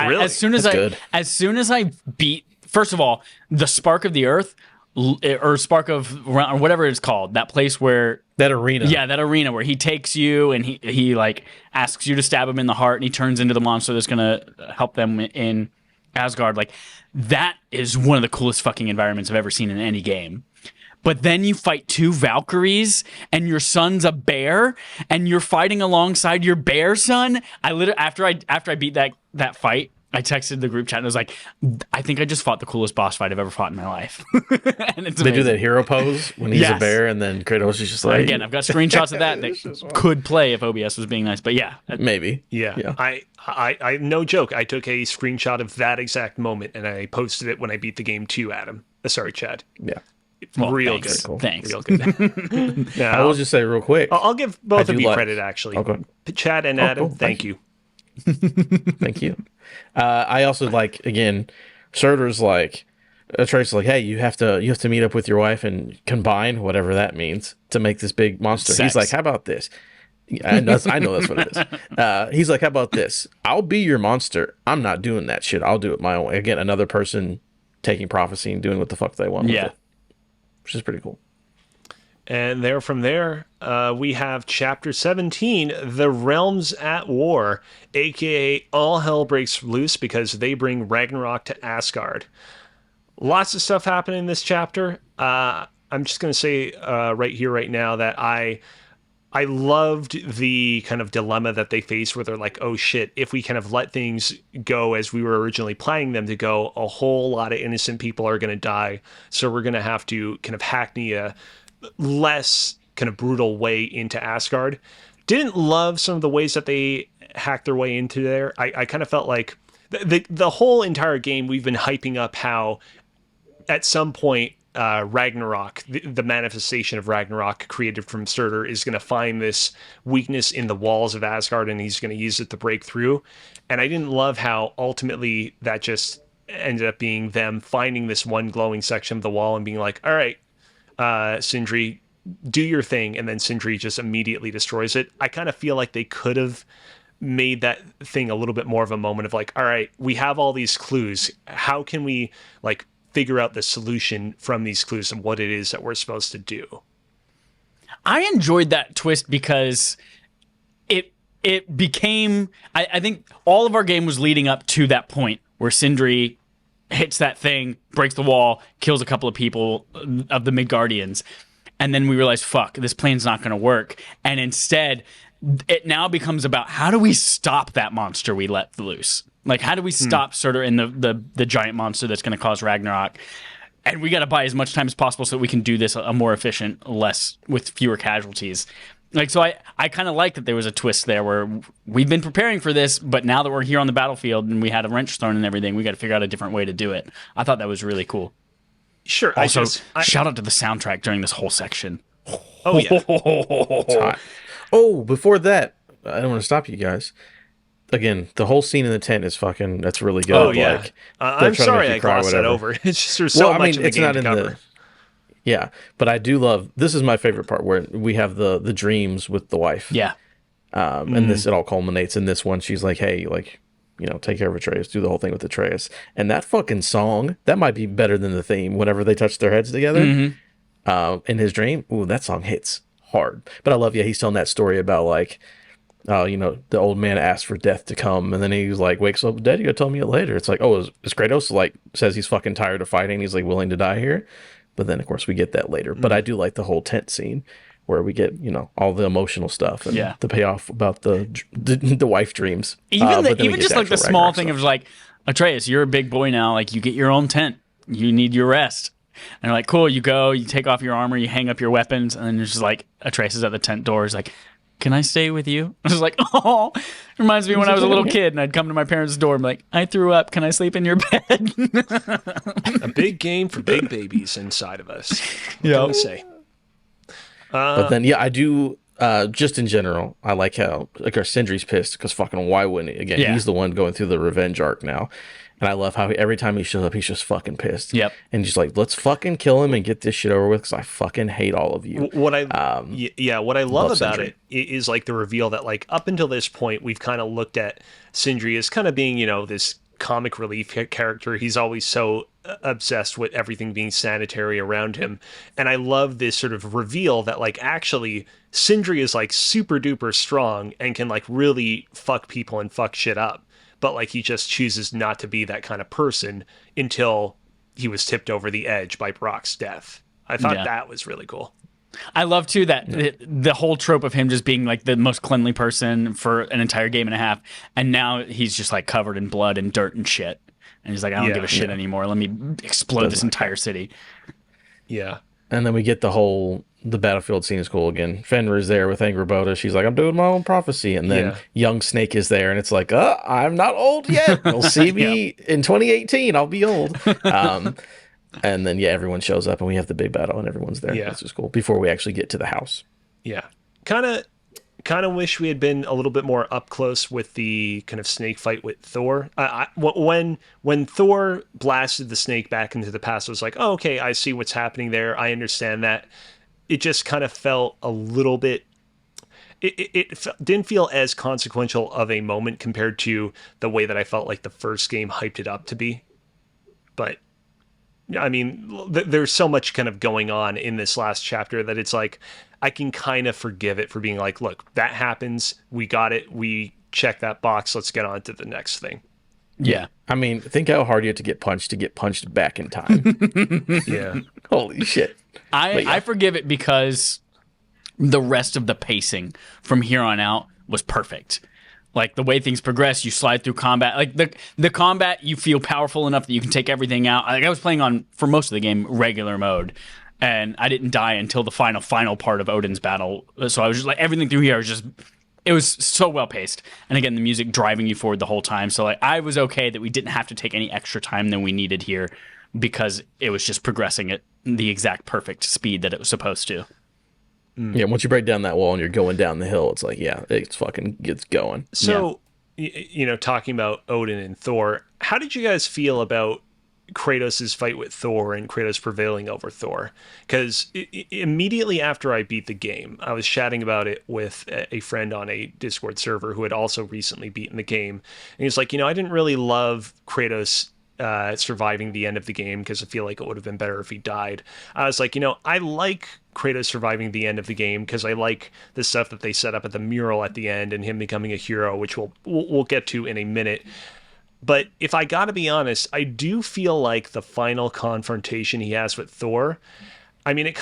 Really? As soon as I beat, first of all, the Spark of the Earth, or Spark of, or whatever it's called, that place where that arena. Yeah, that arena where he takes you and he asks you to stab him in the heart, and he turns into the monster that's gonna help them in Asgard. That is one of the coolest fucking environments I've ever seen in any game. But then you fight two Valkyries, and your son's a bear, and you're fighting alongside your bear son. I literally, after I beat that fight, I texted the group chat and I was like, I think I just fought the coolest boss fight I've ever fought in my life. And it's amazing. They do that hero pose when he's a bear, and then Kratos is just like... Again, I've got screenshots of that could play if OBS was being nice, but yeah. Maybe. Yeah. I no joke, I took a screenshot of that exact moment, and I posted it when I beat the game too, Adam. Sorry, Chad. Yeah. Well, real thanks. good. Cool. Thanks. Real good. Yeah, I will just say real quick. I'll give both of you credit, actually. Okay. Chad and Adam, thank you. Thank you. I also again, Surtur's Atreus is like, hey, you have to meet up with your wife and combine, whatever that means, to make this big monster. Sex. He's like, how about this? I know that's what it is. He's like, how about this? I'll be your monster. I'm not doing that shit. I'll do it my own way. Again, another person taking prophecy and doing what the fuck they want with it, which is pretty cool. And from there, we have Chapter 17, The Realms at War, a.k.a. all hell breaks loose because they bring Ragnarok to Asgard. Lots of stuff happening in this chapter. I'm just going to say right here, right now, that I loved the kind of dilemma that they faced where they're like, oh shit, if we kind of let things go as we were originally planning them to go, a whole lot of innocent people are going to die. So we're going to have to kind of hackney a less kind of brutal way into Asgard. Didn't love some of the ways that they hacked their way into there. I kind of felt like the whole entire game we've been hyping up how at some point Ragnarok, the manifestation of Ragnarok created from Surtur, is going to find this weakness in the walls of Asgard and he's going to use it to break through. And I didn't love how ultimately that just ended up being them finding this one glowing section of the wall and being like, all right, Sindri, do your thing, and then Sindri just immediately destroys it. I kind of feel like they could have made that thing a little bit more of a moment of like, all right, we have all these clues. How can we like figure out the solution from these clues and what it is that we're supposed to do? I enjoyed that twist because it became, I think all of our game was leading up to that point where Sindri hits that thing, breaks the wall, kills a couple of people of the Midgardians, and then we realize, fuck, this plan's not going to work. And instead, it now becomes about how do we stop that monster we let loose? Like, how do we stop Surtur and the giant monster that's going to cause Ragnarok? And we got to buy as much time as possible so that we can do this a more efficient, with fewer casualties. Like, so I kind of like that there was a twist there where we've been preparing for this, but now that we're here on the battlefield and we had a wrench thrown and everything, we got to figure out a different way to do it. I thought that was really cool. Sure. Also, shout out to the soundtrack during this whole section. Oh, yeah. It's hot. Oh, before that, I don't want to stop you guys. Again, the whole scene in the tent is fucking, that's really good. Oh, yeah. Like, I'm sorry I glossed that over. It's just there's so much in the game to cover. Yeah, but I do love, this is my favorite part where we have the dreams with the wife. Yeah. And this, it all culminates in this one. She's like, hey, like, you know, take care of Atreus, do the whole thing with Atreus. And that fucking song, that might be better than the theme whenever they touch their heads together. In his dream, ooh, that song hits hard. But I love, he's telling that story about like, you know, the old man asked for death to come, and then he's like, wakes up dead, you gotta tell me it later. It's like, oh, is Kratos like, says he's fucking tired of fighting, he's like willing to die here. But then, of course, we get that later. But I do like the whole tent scene where we get, you know, all the emotional stuff and the payoff about the wife dreams. Even just like the small thing of like, Atreus, you're a big boy now. Like, you get your own tent. You need your rest. And they're like, cool, you go, you take off your armor, you hang up your weapons. And then there's just like, Atreus is at the tent door. He's like, can I stay with you? I was like, oh, reminds me when I was a little kid and I'd come to my parents' door and be like, I threw up. Can I sleep in your bed? A big game for big babies inside of us. What can I say? But then, I do, just in general, I like how, like, our Sindri's pissed because fucking why wouldn't he? Again, he's the one going through the revenge arc now. And I love how every time he shows up, he's just fucking pissed. Yep. And just like, let's fucking kill him and get this shit over with because I fucking hate all of you. What I love about it is like the reveal that like up until this point, we've kind of looked at Sindri as kind of being, you know, this comic relief character. He's always so obsessed with everything being sanitary around him. And I love this sort of reveal that like actually Sindri is like super duper strong and can like really fuck people and fuck shit up. But like he just chooses not to be that kind of person until he was tipped over the edge by Brock's death. I thought that was really cool. I love too that the whole trope of him just being like the most cleanly person for an entire game and a half, and now he's just like covered in blood and dirt and shit, and he's like, I don't give a shit anymore. Let me explode this entire city. Yeah. And then we get the battlefield scene is cool again. Fenrir's there with Angrboda. She's like, I'm doing my own prophecy. And then young Snake is there, and it's like, I'm not old yet. You'll see me in 2018. I'll be old. And then, everyone shows up, and we have the big battle, and everyone's there. This is cool. Before we actually get to the house. Yeah. Kind kind of wish we had been a little bit more up close with the kind of snake fight with Thor. When Thor blasted the snake back into the past, I was like, oh, okay, I see what's happening there. I understand that. It just kind of felt a little bit. It didn't feel as consequential of a moment compared to the way that I felt like the first game hyped it up to be. But I mean, there's so much kind of going on in this last chapter that it's like, I can kind of forgive it for being like, look, that happens. We got it. We check that box. Let's get on to the next thing. Yeah. I mean, think how hard you have to get punched back in time. Yeah. Holy shit. I forgive it because the rest of the pacing from here on out was perfect. Like, the way things progress, you slide through combat. Like, the combat, you feel powerful enough that you can take everything out. Like, I was playing on, for most of the game, regular mode. And I didn't die until the final part of Odin's battle. So I was just like, everything through here was just, it was so well paced. And again, the music driving you forward the whole time. So like, I was okay that we didn't have to take any extra time than we needed here because it was just progressing at the exact perfect speed that it was supposed to. Yeah, once you break down that wall and you're going down the hill, it's like, yeah, it's fucking gets going. So, you know, talking about Odin and Thor, how did you guys feel about Kratos' fight with Thor and Kratos prevailing over Thor? Because immediately after I beat the game, I was chatting about it with a friend on a Discord server who had also recently beaten the game. And he was like, you know, I didn't really love Kratos surviving the end of the game because I feel like it would have been better if he died. I was like, you know, I like Kratos surviving the end of the game because I like the stuff that they set up at the mural at the end and him becoming a hero, which we'll get to in a minute. But if I gotta be honest, I do feel like the final confrontation he has with Thor, I mean, I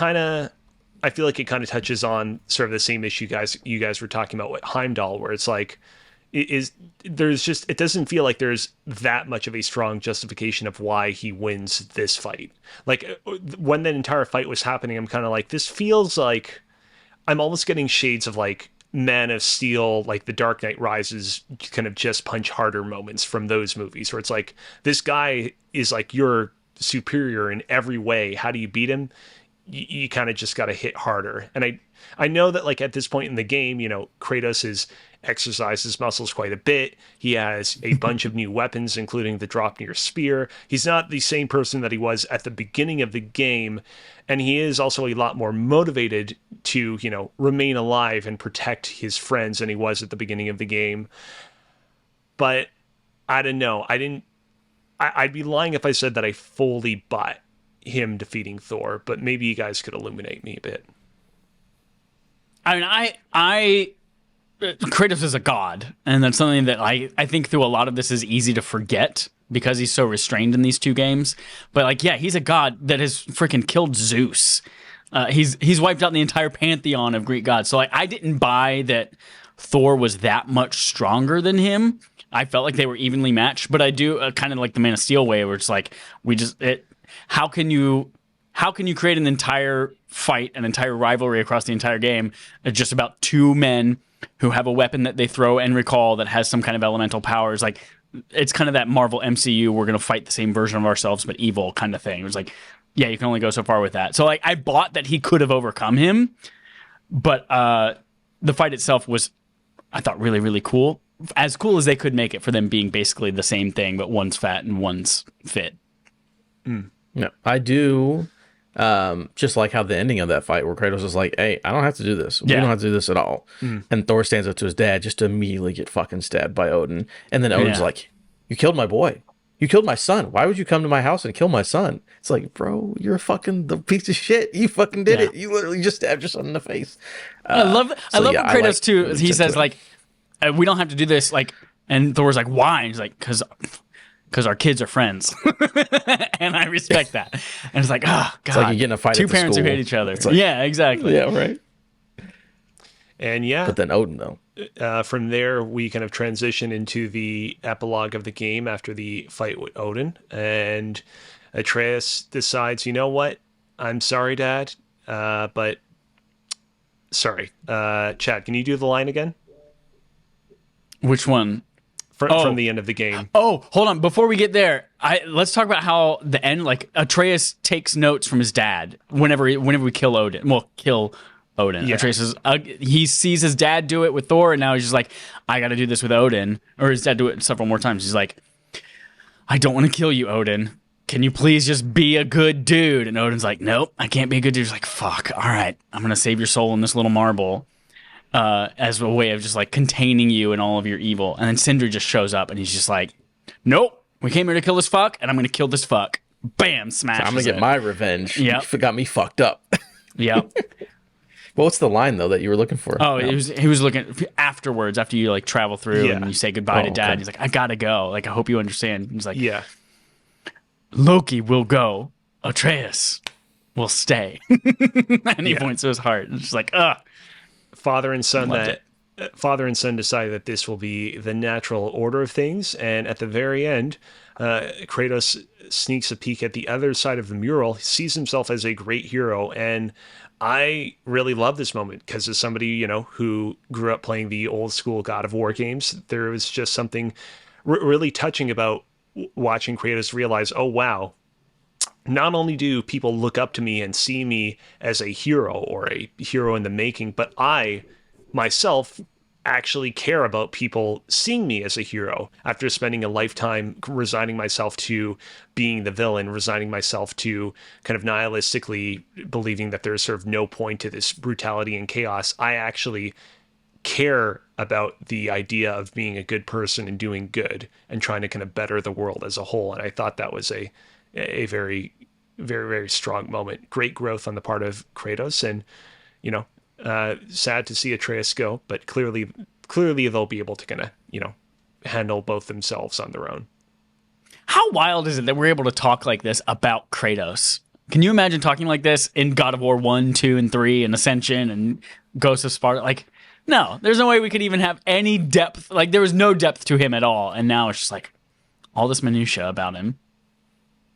feel like it kind of touches on sort of the same issue you guys were talking about with Heimdall, where it's like, it doesn't feel like there's that much of a strong justification of why he wins this fight. Like, when that entire fight was happening, I'm kind of like, this feels like I'm almost getting shades of like Man of Steel, like the Dark Knight Rises kind of just punch harder moments from those movies, where it's like, this guy is like your superior in every way. How do you beat him? You kind of just got to hit harder. And I know that like at this point in the game, you know, Kratos has exercised his muscles quite a bit. He has a bunch of new weapons, including the Dropnir spear. He's not the same person that he was at the beginning of the game. And he is also a lot more motivated to, you know, remain alive and protect his friends than he was at the beginning of the game. But I don't know. I'd be lying if I said that I fully bought him defeating Thor, but maybe you guys could illuminate me a bit. I mean, Kratos is a god, and that's something that I think through a lot of this is easy to forget because he's so restrained in these two games. But like, yeah, he's a god that has freaking killed Zeus. He's wiped out the entire pantheon of Greek gods. So like, I didn't buy that Thor was that much stronger than him. I felt like they were evenly matched, but I do kind of like the Man of Steel way, where it's like, how can you create an entire fight, an entire rivalry across the entire game, just about two men who have a weapon that they throw and recall that has some kind of elemental powers? Like, it's kind of that Marvel MCU, we're going to fight the same version of ourselves, but evil kind of thing. It was like, yeah, you can only go so far with that. So like, I bought that he could have overcome him, but the fight itself was, I thought, really, really cool. As cool as they could make it for them being basically the same thing, but one's fat and one's fit. No, I do. Just like how the ending of that fight where Kratos is like, hey, I don't have to do this. We don't have to do this at all. And Thor stands up to his dad just to immediately get fucking stabbed by Odin. And then Odin's like, you killed my boy. You killed my son. Why would you come to my house and kill my son? It's like, bro, you're fucking the piece of shit. You fucking did it. You literally just stabbed your son in the face. I love what Kratos too. He says like, we don't have to do this. Like, and Thor's like, why? And he's like, because our kids are friends. And I respect that. And it's like, oh, God. It's like you get in a fight two at the parents school. who hate each other. Like, yeah, exactly. Yeah, right. And yeah. But then Odin, though. From there, we kind of transition into the epilogue of the game after the fight with Odin. And Atreus decides, you know what? I'm sorry, Dad. But sorry. Chad, can you do the line again? Which one? From the end of the game. Oh, hold on. Before we get there, let's talk about how the end, like, Atreus takes notes from his dad whenever we kill Odin. Well, kill Odin. Yeah. Atreus is, he sees his dad do it with Thor, and now he's just like, I got to do this with Odin. Or his dad do it several more times. He's like, I don't want to kill you, Odin. Can you please just be a good dude? And Odin's like, nope, I can't be a good dude. He's like, fuck, all right, I'm going to save your soul in this little marble as a way of just like containing you and all of your evil. And then Sindri just shows up and he's just like, nope, we came here to kill this fuck and I'm going to kill this fuck. Bam, smash. I'm going to get my revenge. Yep. You got me fucked up. Yep. Well, what's the line, though, that you were looking for? Oh, he was looking afterwards after you like travel through and you say goodbye to dad. Okay. And he's like, I got to go. Like, I hope you understand. And he's like, Yeah. Loki will go. Atreus will stay. And he points to his heart. And it's just like, ugh. Father and son Loved father and son decide that this will be the natural order of things, and at the very end, Kratos sneaks a peek at the other side of the mural. He sees himself as a great hero, and I really love this moment because as somebody, you know, who grew up playing the old school God of War games, there was just something really touching about watching Kratos realize, oh wow, not only do people look up to me and see me as a hero or a hero in the making, but I myself actually care about people seeing me as a hero after spending a lifetime resigning myself to being the villain, resigning myself to kind of nihilistically believing that there's sort of no point to this brutality and chaos. I actually care about the idea of being a good person and doing good and trying to kind of better the world as a whole. And I thought that was a very, very, very strong moment. Great growth on the part of Kratos, and you know, sad to see Atreus go, but clearly they'll be able to kind of, you know, handle both themselves on their own. How wild is it that we're able to talk like this about Kratos? Can you imagine talking like this in God of War 1, 2, and 3, and Ascension, and Ghost of Sparta? Like, no, there's no way we could even have any depth. Like, there was no depth to him at all, and now it's just like all this minutia about him.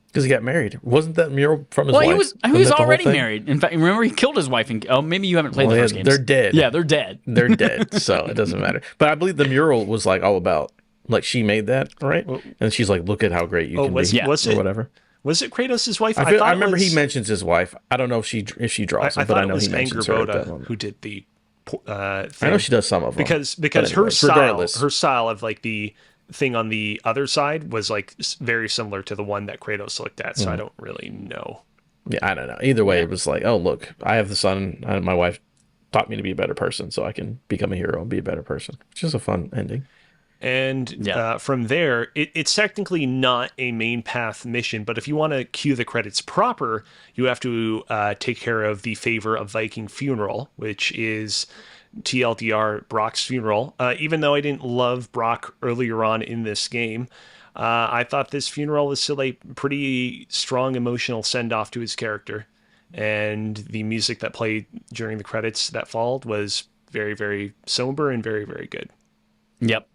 Because he got married. Wasn't that mural from his wife? Well, he was already married. In fact, remember he killed his wife. And maybe you haven't played the first games. They're dead. Yeah, they're dead. They're dead, so it doesn't matter. But I believe the mural was like all about, like she made that, right? And she's like, look at how great you can be, was or it, where Was it Kratos' wife? I remember he mentions his wife. I don't know if she draws him, but I know he mentions her at that moment. who did the thing. I know she does some of them. Because her style of like the thing on the other side was like very similar to the one that Kratos looked at, so I don't really know. Yeah, I don't know. Either way, it was like, oh, look, I have the son, and my wife taught me to be a better person, so I can become a hero and be a better person. It's just a fun ending. And from there, it's technically not a main path mission, but if you want to cue the credits proper, you have to take care of the favor of Viking funeral, which is TLDR Brock's funeral. Even though I didn't love Brock earlier on in this game, I thought this funeral was still a pretty strong emotional send-off to his character. And the music that played during the credits that followed was very, very somber and very, very good. Yep.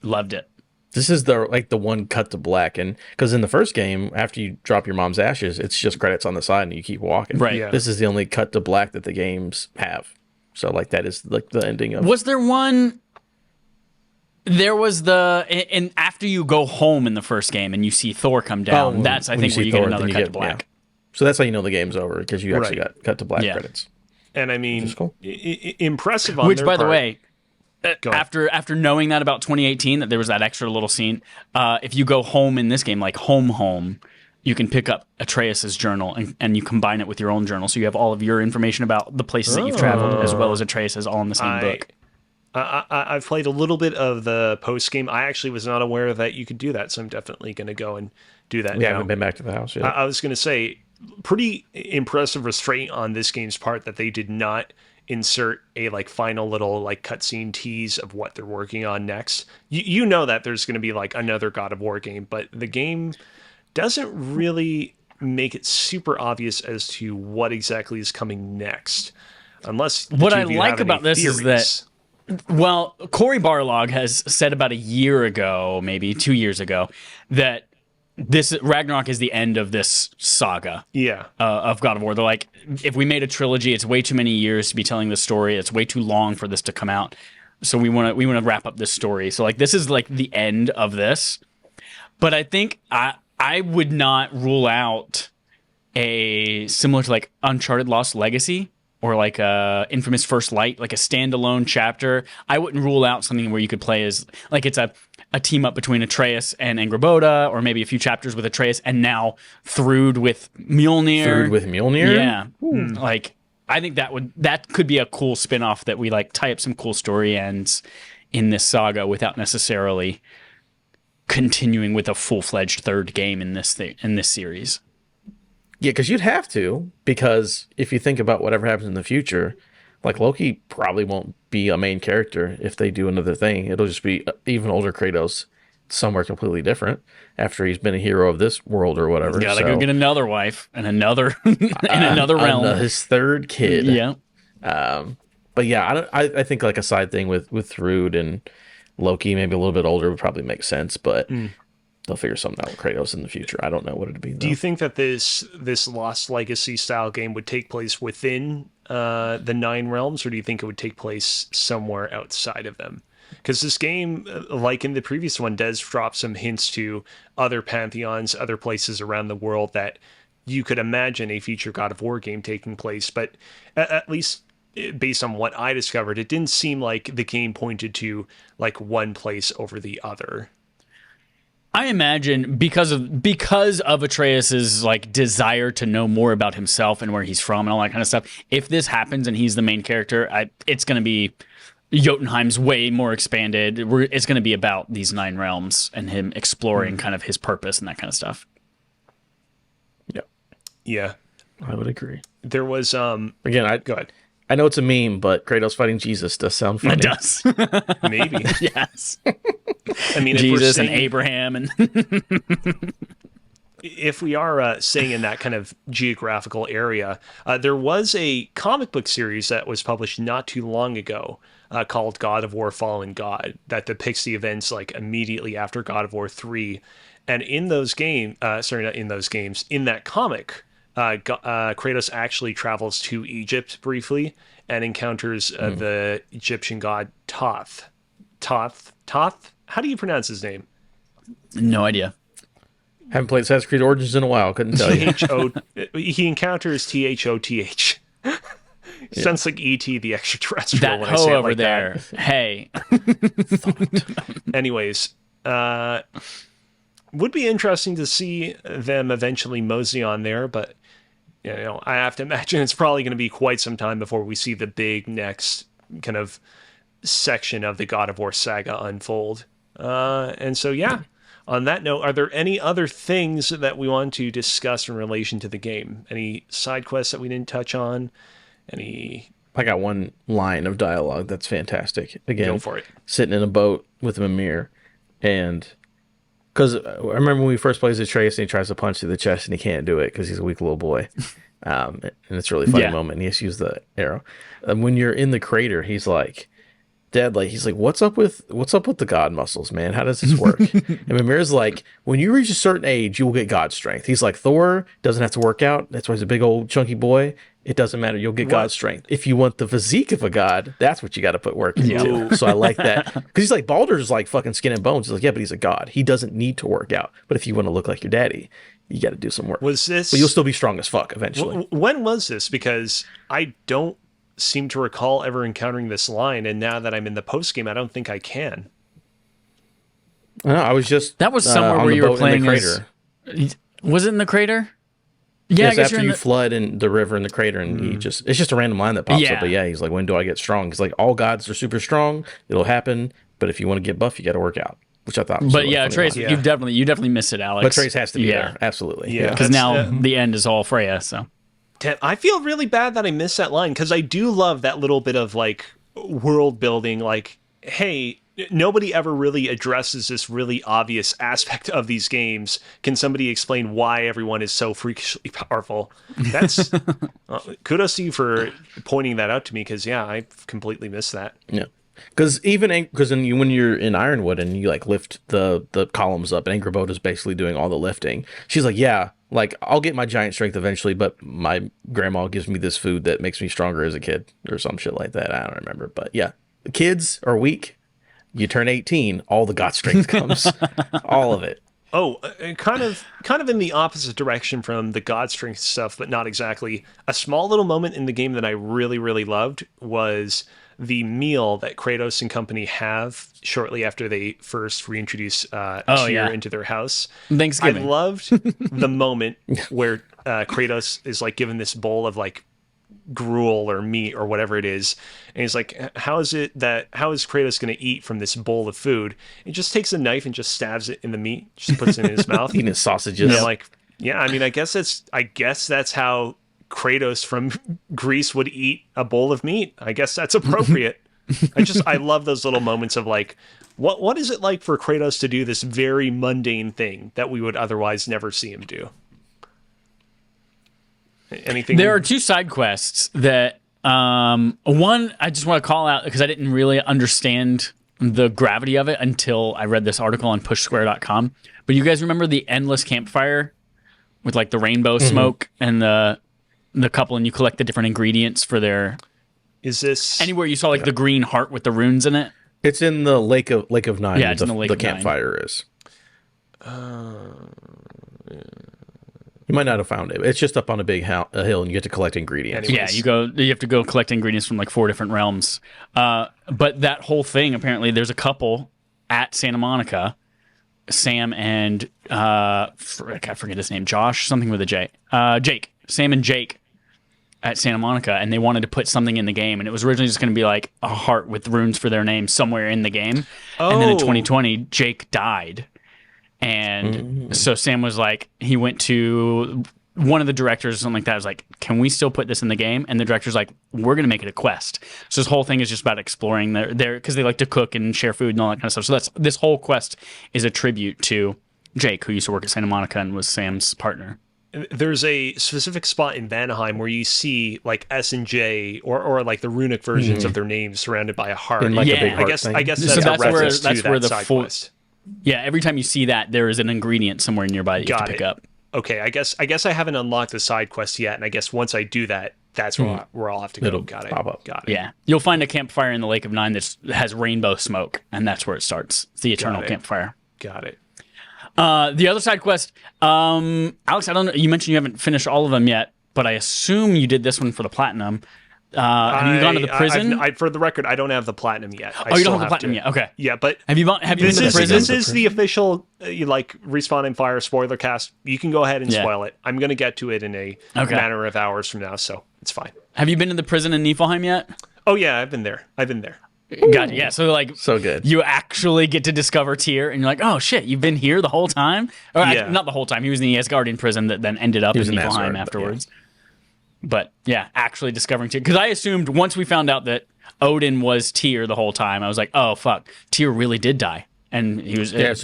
Loved it. This is the one cut to black, and because in the first game, after you drop your mom's ashes, it's just credits on the side and you keep walking. Right. Yeah. This is the only cut to black that the games have. So like that is like the ending of. Was there one? There was and after you go home in the first game and you see Thor come down, that's I think where you get another cut to black. Yeah. So that's how you know the game's over, because you actually got cut to black credits. And I mean, cool. Impressive on Which, their by part. the way, after knowing that about 2018, that there was that extra little scene, if you go home in this game, like home, you can pick up Atreus's journal and you combine it with your own journal, so you have all of your information about the places that you've traveled, as well as Atreus's, all in the same book. I've played a little bit of the post game. I actually was not aware that you could do that, so I'm definitely going to go and do that. Yeah, I haven't been back to the house yet. I was going to say, pretty impressive restraint on this game's part that they did not insert a like final little like cutscene tease of what they're working on next. You know that there's going to be like another God of War game, but the game doesn't really make it super obvious as to what exactly is coming next. Unless what I like about this is that, well, Cory Barlog has said about a year ago, maybe 2 years ago, that this Ragnarok is the end of this saga of God of War. They're like, if we made a trilogy, it's way too many years to be telling this story. It's way too long for this to come out. So we want to wrap up this story. So like this is like the end of this. But I think I would not rule out a similar to like Uncharted Lost Legacy or like a Infamous First Light, like a standalone chapter. I wouldn't rule out something where you could play as like it's a team up between Atreus and Angrboda, or maybe a few chapters with Atreus, and now Thrud with Mjolnir. Thrud with Mjolnir? Yeah. Like, I think that could be a cool spin-off that we like tie up some cool story ends in this saga without necessarily continuing with a full-fledged third game in this series. Yeah, because you'd have to, because if you think about whatever happens in the future, like Loki probably won't be a main character if they do another thing. It'll just be even older Kratos somewhere completely different after he's been a hero of this world or whatever. He's gotta go get another wife and another in another realm. His third kid. Yeah. But yeah, I think like a side thing with Thrud and Loki, maybe a little bit older, would probably make sense, but they'll figure something out with Kratos in the future. I don't know what it'd be. Do you think that this Lost Legacy style game would take place within the Nine Realms, or do you think it would take place somewhere outside of them? Because this game, like in the previous one, does drop some hints to other pantheons, other places around the world that you could imagine a future God of War game taking place. But at least based on what I discovered, it didn't seem like the game pointed to like one place over the other. I imagine because of Atreus's like desire to know more about himself and where he's from and all that kind of stuff. If this happens and he's the main character, it's going to be Jotunheim's way more expanded. It's going to be about these Nine Realms and him exploring kind of his purpose and that kind of stuff. Yeah, I would agree. There was again, go ahead. I know it's a meme, but Kratos fighting Jesus does sound funny. It does. Maybe. Yes. I mean, Jesus and Abraham and if we are staying in that kind of geographical area, there was a comic book series that was published not too long ago called God of War Fallen God that depicts the events like immediately after God of War 3. And in those games, in that comic, Kratos actually travels to Egypt briefly and encounters the Egyptian god Thoth. Thoth? How do you pronounce his name? no idea. Haven't played Assassin's Creed Origins in a while. Couldn't tell you. He encounters Thoth. Sounds like E.T. the extraterrestrial. That when I hoe say it over like there. That. Hey. Anyways, would be interesting to see them eventually mosey on there, but you know, I have to imagine it's probably going to be quite some time before we see the big next kind of section of the God of War saga unfold. And so, yeah. On that note, are there any other things that we want to discuss in relation to the game? Any side quests that we didn't touch on? I got one line of dialogue that's fantastic. Again, Go for it. Sitting in a boat with Mimir, and because I remember when we first played as Atreus and he tries to punch through the chest and he can't do it because he's a weak little boy. And it's a really funny moment. And he has to use the arrow. And when you're in the crater, he's like, Dad, like he's like, what's up with the god muscles, man? How does this work? And Mimir's like, when you reach a certain age, you will get god strength. He's like, Thor doesn't have to work out. That's why he's a big old chunky boy. It doesn't matter. You'll get god strength. If you want the physique of a god, that's what you got to put work into. So I like that because he's like, Baldur's like fucking skin and bones. He's like, yeah, but he's a god. He doesn't need to work out. But if you want to look like your daddy, you got to do some work. Was this? But you'll still be strong as fuck eventually. When was this? Because I don't seem to recall ever encountering this line, and now that I'm in the post game, I don't think I can. I was just That was somewhere where you were playing as... Was it in the crater? Yeah, yes, I guess after you flood in the river in the crater, and it's just a random line that pops up. But yeah, he's like, when do I get strong? Because like all gods are super strong. It'll happen. But if you want to get buff, you got to work out, which I thought was But yeah, Trace, you definitely missed it, Alex. But Trace has to be there. Absolutely. Yeah. Because now the end is all Freya, so. I feel really bad that I missed that line because I do love that little bit of like world building. Like, hey, nobody ever really addresses this really obvious aspect of these games. Can somebody explain why everyone is so freakishly powerful? That's kudos to you for pointing that out to me because yeah, I completely missed that. Yeah. Because when you're in Ironwood and you like lift the columns up, and Angrboda is basically doing all the lifting. She's like, yeah, like I'll get my giant strength eventually, but my grandma gives me this food that makes me stronger as a kid or some shit like that. I don't remember, but yeah, the kids are weak. You turn 18, all the god strength comes, all of it. Kind of in the opposite direction from the God Strength stuff, but not exactly. A small little moment in the game that I really, really loved was the meal that Kratos and company have shortly after they first reintroduce Tyr into their house. Thanksgiving. I loved the moment where Kratos is like given this bowl of like gruel or meat or whatever it is, and he's like, how is Kratos going to eat from this bowl of food? He just takes a knife and just stabs it in the meat, just puts it in his mouth. Eating his sausages. And I'm like, yeah, I mean, I guess that's how Kratos from Greece would eat a bowl of meat. I guess that's appropriate. I love those little moments of like, what is it like for Kratos to do this very mundane thing that we would otherwise never see him do? Anything? There are two side quests that one I just want to call out because I didn't really understand the gravity of it until I read this article on pushsquare.com. But you guys remember the endless campfire with like the rainbow smoke and the couple, and you collect the different ingredients for their. Is this anywhere you saw like the green heart with the runes in it? It's in the Lake of Nine. Yeah, it's in the Lake of Nine. Campfire is. You might not have found it. It's just up on a big hill, and you get to collect ingredients. Anyways. Yeah, you have to go collect ingredients from like 4 different realms. But that whole thing, apparently, there's a couple at Santa Monica, Sam and I forget his name, Josh, something with a J. Jake, Sam and Jake at Santa Monica, and they wanted to put something in the game, and it was originally just going to be like a heart with runes for their name somewhere in the game. And then in 2020, Jake died. And so Sam was like, he went to one of the directors or something like that. Was like, can we still put this in the game? And the director's like, we're going to make it a quest. So this whole thing is just about exploring their because they like to cook and share food and all that kind of stuff. So this whole quest is a tribute to Jake, who used to work at Santa Monica and was Sam's partner. There's a specific spot in Vanaheim where you see like S and J or like the runic versions of their names surrounded by a heart. And like a big heart I guess that's So a reference that's to where that the side quest. Yeah, every time you see that, there is an ingredient somewhere nearby that you have to pick up. Okay, I guess I haven't unlocked the side quest yet, and I guess once I do that, that's where I'll have to go. It'll Got it. pop up. Got it. Yeah, you'll find a campfire in the Lake of Nine that has rainbow smoke, and that's where it starts. It's the eternal campfire. Got it. The other side quest, Alex, I don't know. You mentioned you haven't finished all of them yet, but I assume you did this one for the platinum. Have you gone to the prison? For the record, I don't have the platinum yet. You don't have the platinum yet. Okay. Yeah, but have you been to the prison? This is the official Respawn and Fire spoiler cast. You can go ahead and spoil it. I'm going to get to it in a matter of hours from now, so it's fine. Have you been to the prison in Niflheim yet? Oh yeah, I've been there. Gotcha. Yeah, so like So good. you actually get to discover Tyr, and you're like, oh shit, you've been here the whole time? Or actually, not the whole time. He was in the Asgardian prison that then ended up in Niflheim afterwards. But yeah, actually discovering Tyr. Because I assumed once we found out that Odin was Tyr the whole time, I was like, oh fuck, Tyr really did die. And he was Tyr was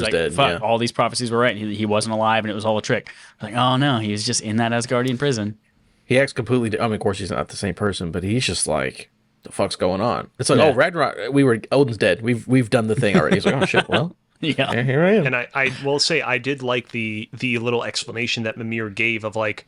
like, dead. Fuck, all these prophecies were right. He wasn't alive, and it was all a trick. I was like, oh no, he was just in that Asgardian prison. He acts completely. I mean, of course, he's not the same person, but he's just like, the fuck's going on? It's like, oh, Ragnarok. Odin's dead. We've done the thing already. He's like, oh shit. Well, yeah, here I am. And I will say I did like the little explanation that Mimir gave of like,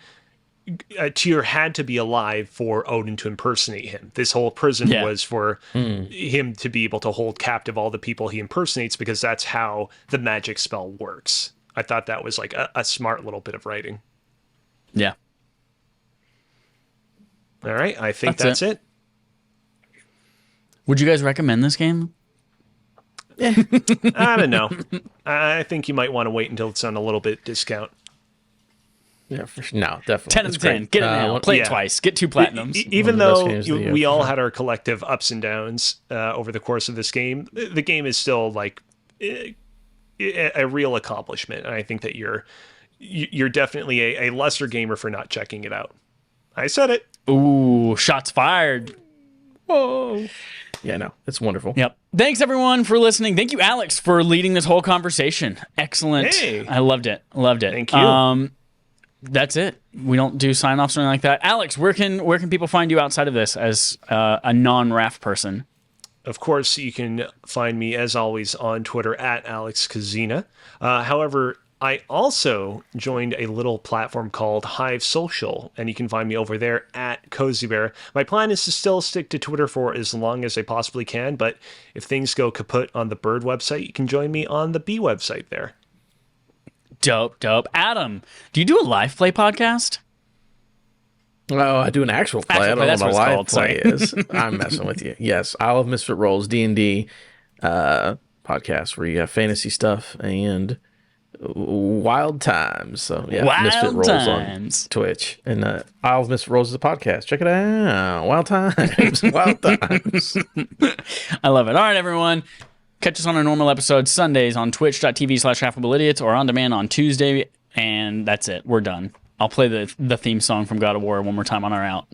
Tyr had to be alive for Odin to impersonate him. This whole prison was for him to be able to hold captive all the people he impersonates, because that's how the magic spell works. I thought that was like a smart little bit of writing. Yeah. All right, I think that's it. Would you guys recommend this game? I don't know. I think you might want to wait until it's on a little bit discount. Yeah, no, definitely. 10 out of 10. Get it now. Play it twice. Get 2 platinums. Even though we all had our collective ups and downs over the course of this game, the game is still like a real accomplishment. And I think that you're definitely a lesser gamer for not checking it out. I said it. Ooh, shots fired. Whoa. Yeah, no, it's wonderful. Yep. Thanks, everyone, for listening. Thank you, Alex, for leading this whole conversation. Excellent. Hey. I loved it. Thank you. That's it. We don't do sign-offs or anything like that. Alex, where can people find you outside of this as a non-RAF person? Of course, you can find me, as always, on Twitter at Alex Kozina. However, I also joined a little platform called Hive Social, and you can find me over there at Cozy Bear. My plan is to still stick to Twitter for as long as I possibly can, but if things go kaput on the Bird website, you can join me on the Bee website there. Dope. Adam, do you do a live play podcast? Oh, I do an actual play. Actual I play, don't know that's what a what it's live called, play is. I'm messing with you. Yes, I love Misfit Rolls D&D podcast where you have fantasy stuff and wild times. So yeah, Wild Misfit Rolls Times. on Twitch, and Isle of Misfit Rolls is a podcast. Check it out. Wild times, wild times. I love it. All right, everyone. Catch us on our normal episodes Sundays on twitch.tv/affableidiots or on demand on Tuesday. And that's it. We're done. I'll play the theme song from God of War one more time on our out.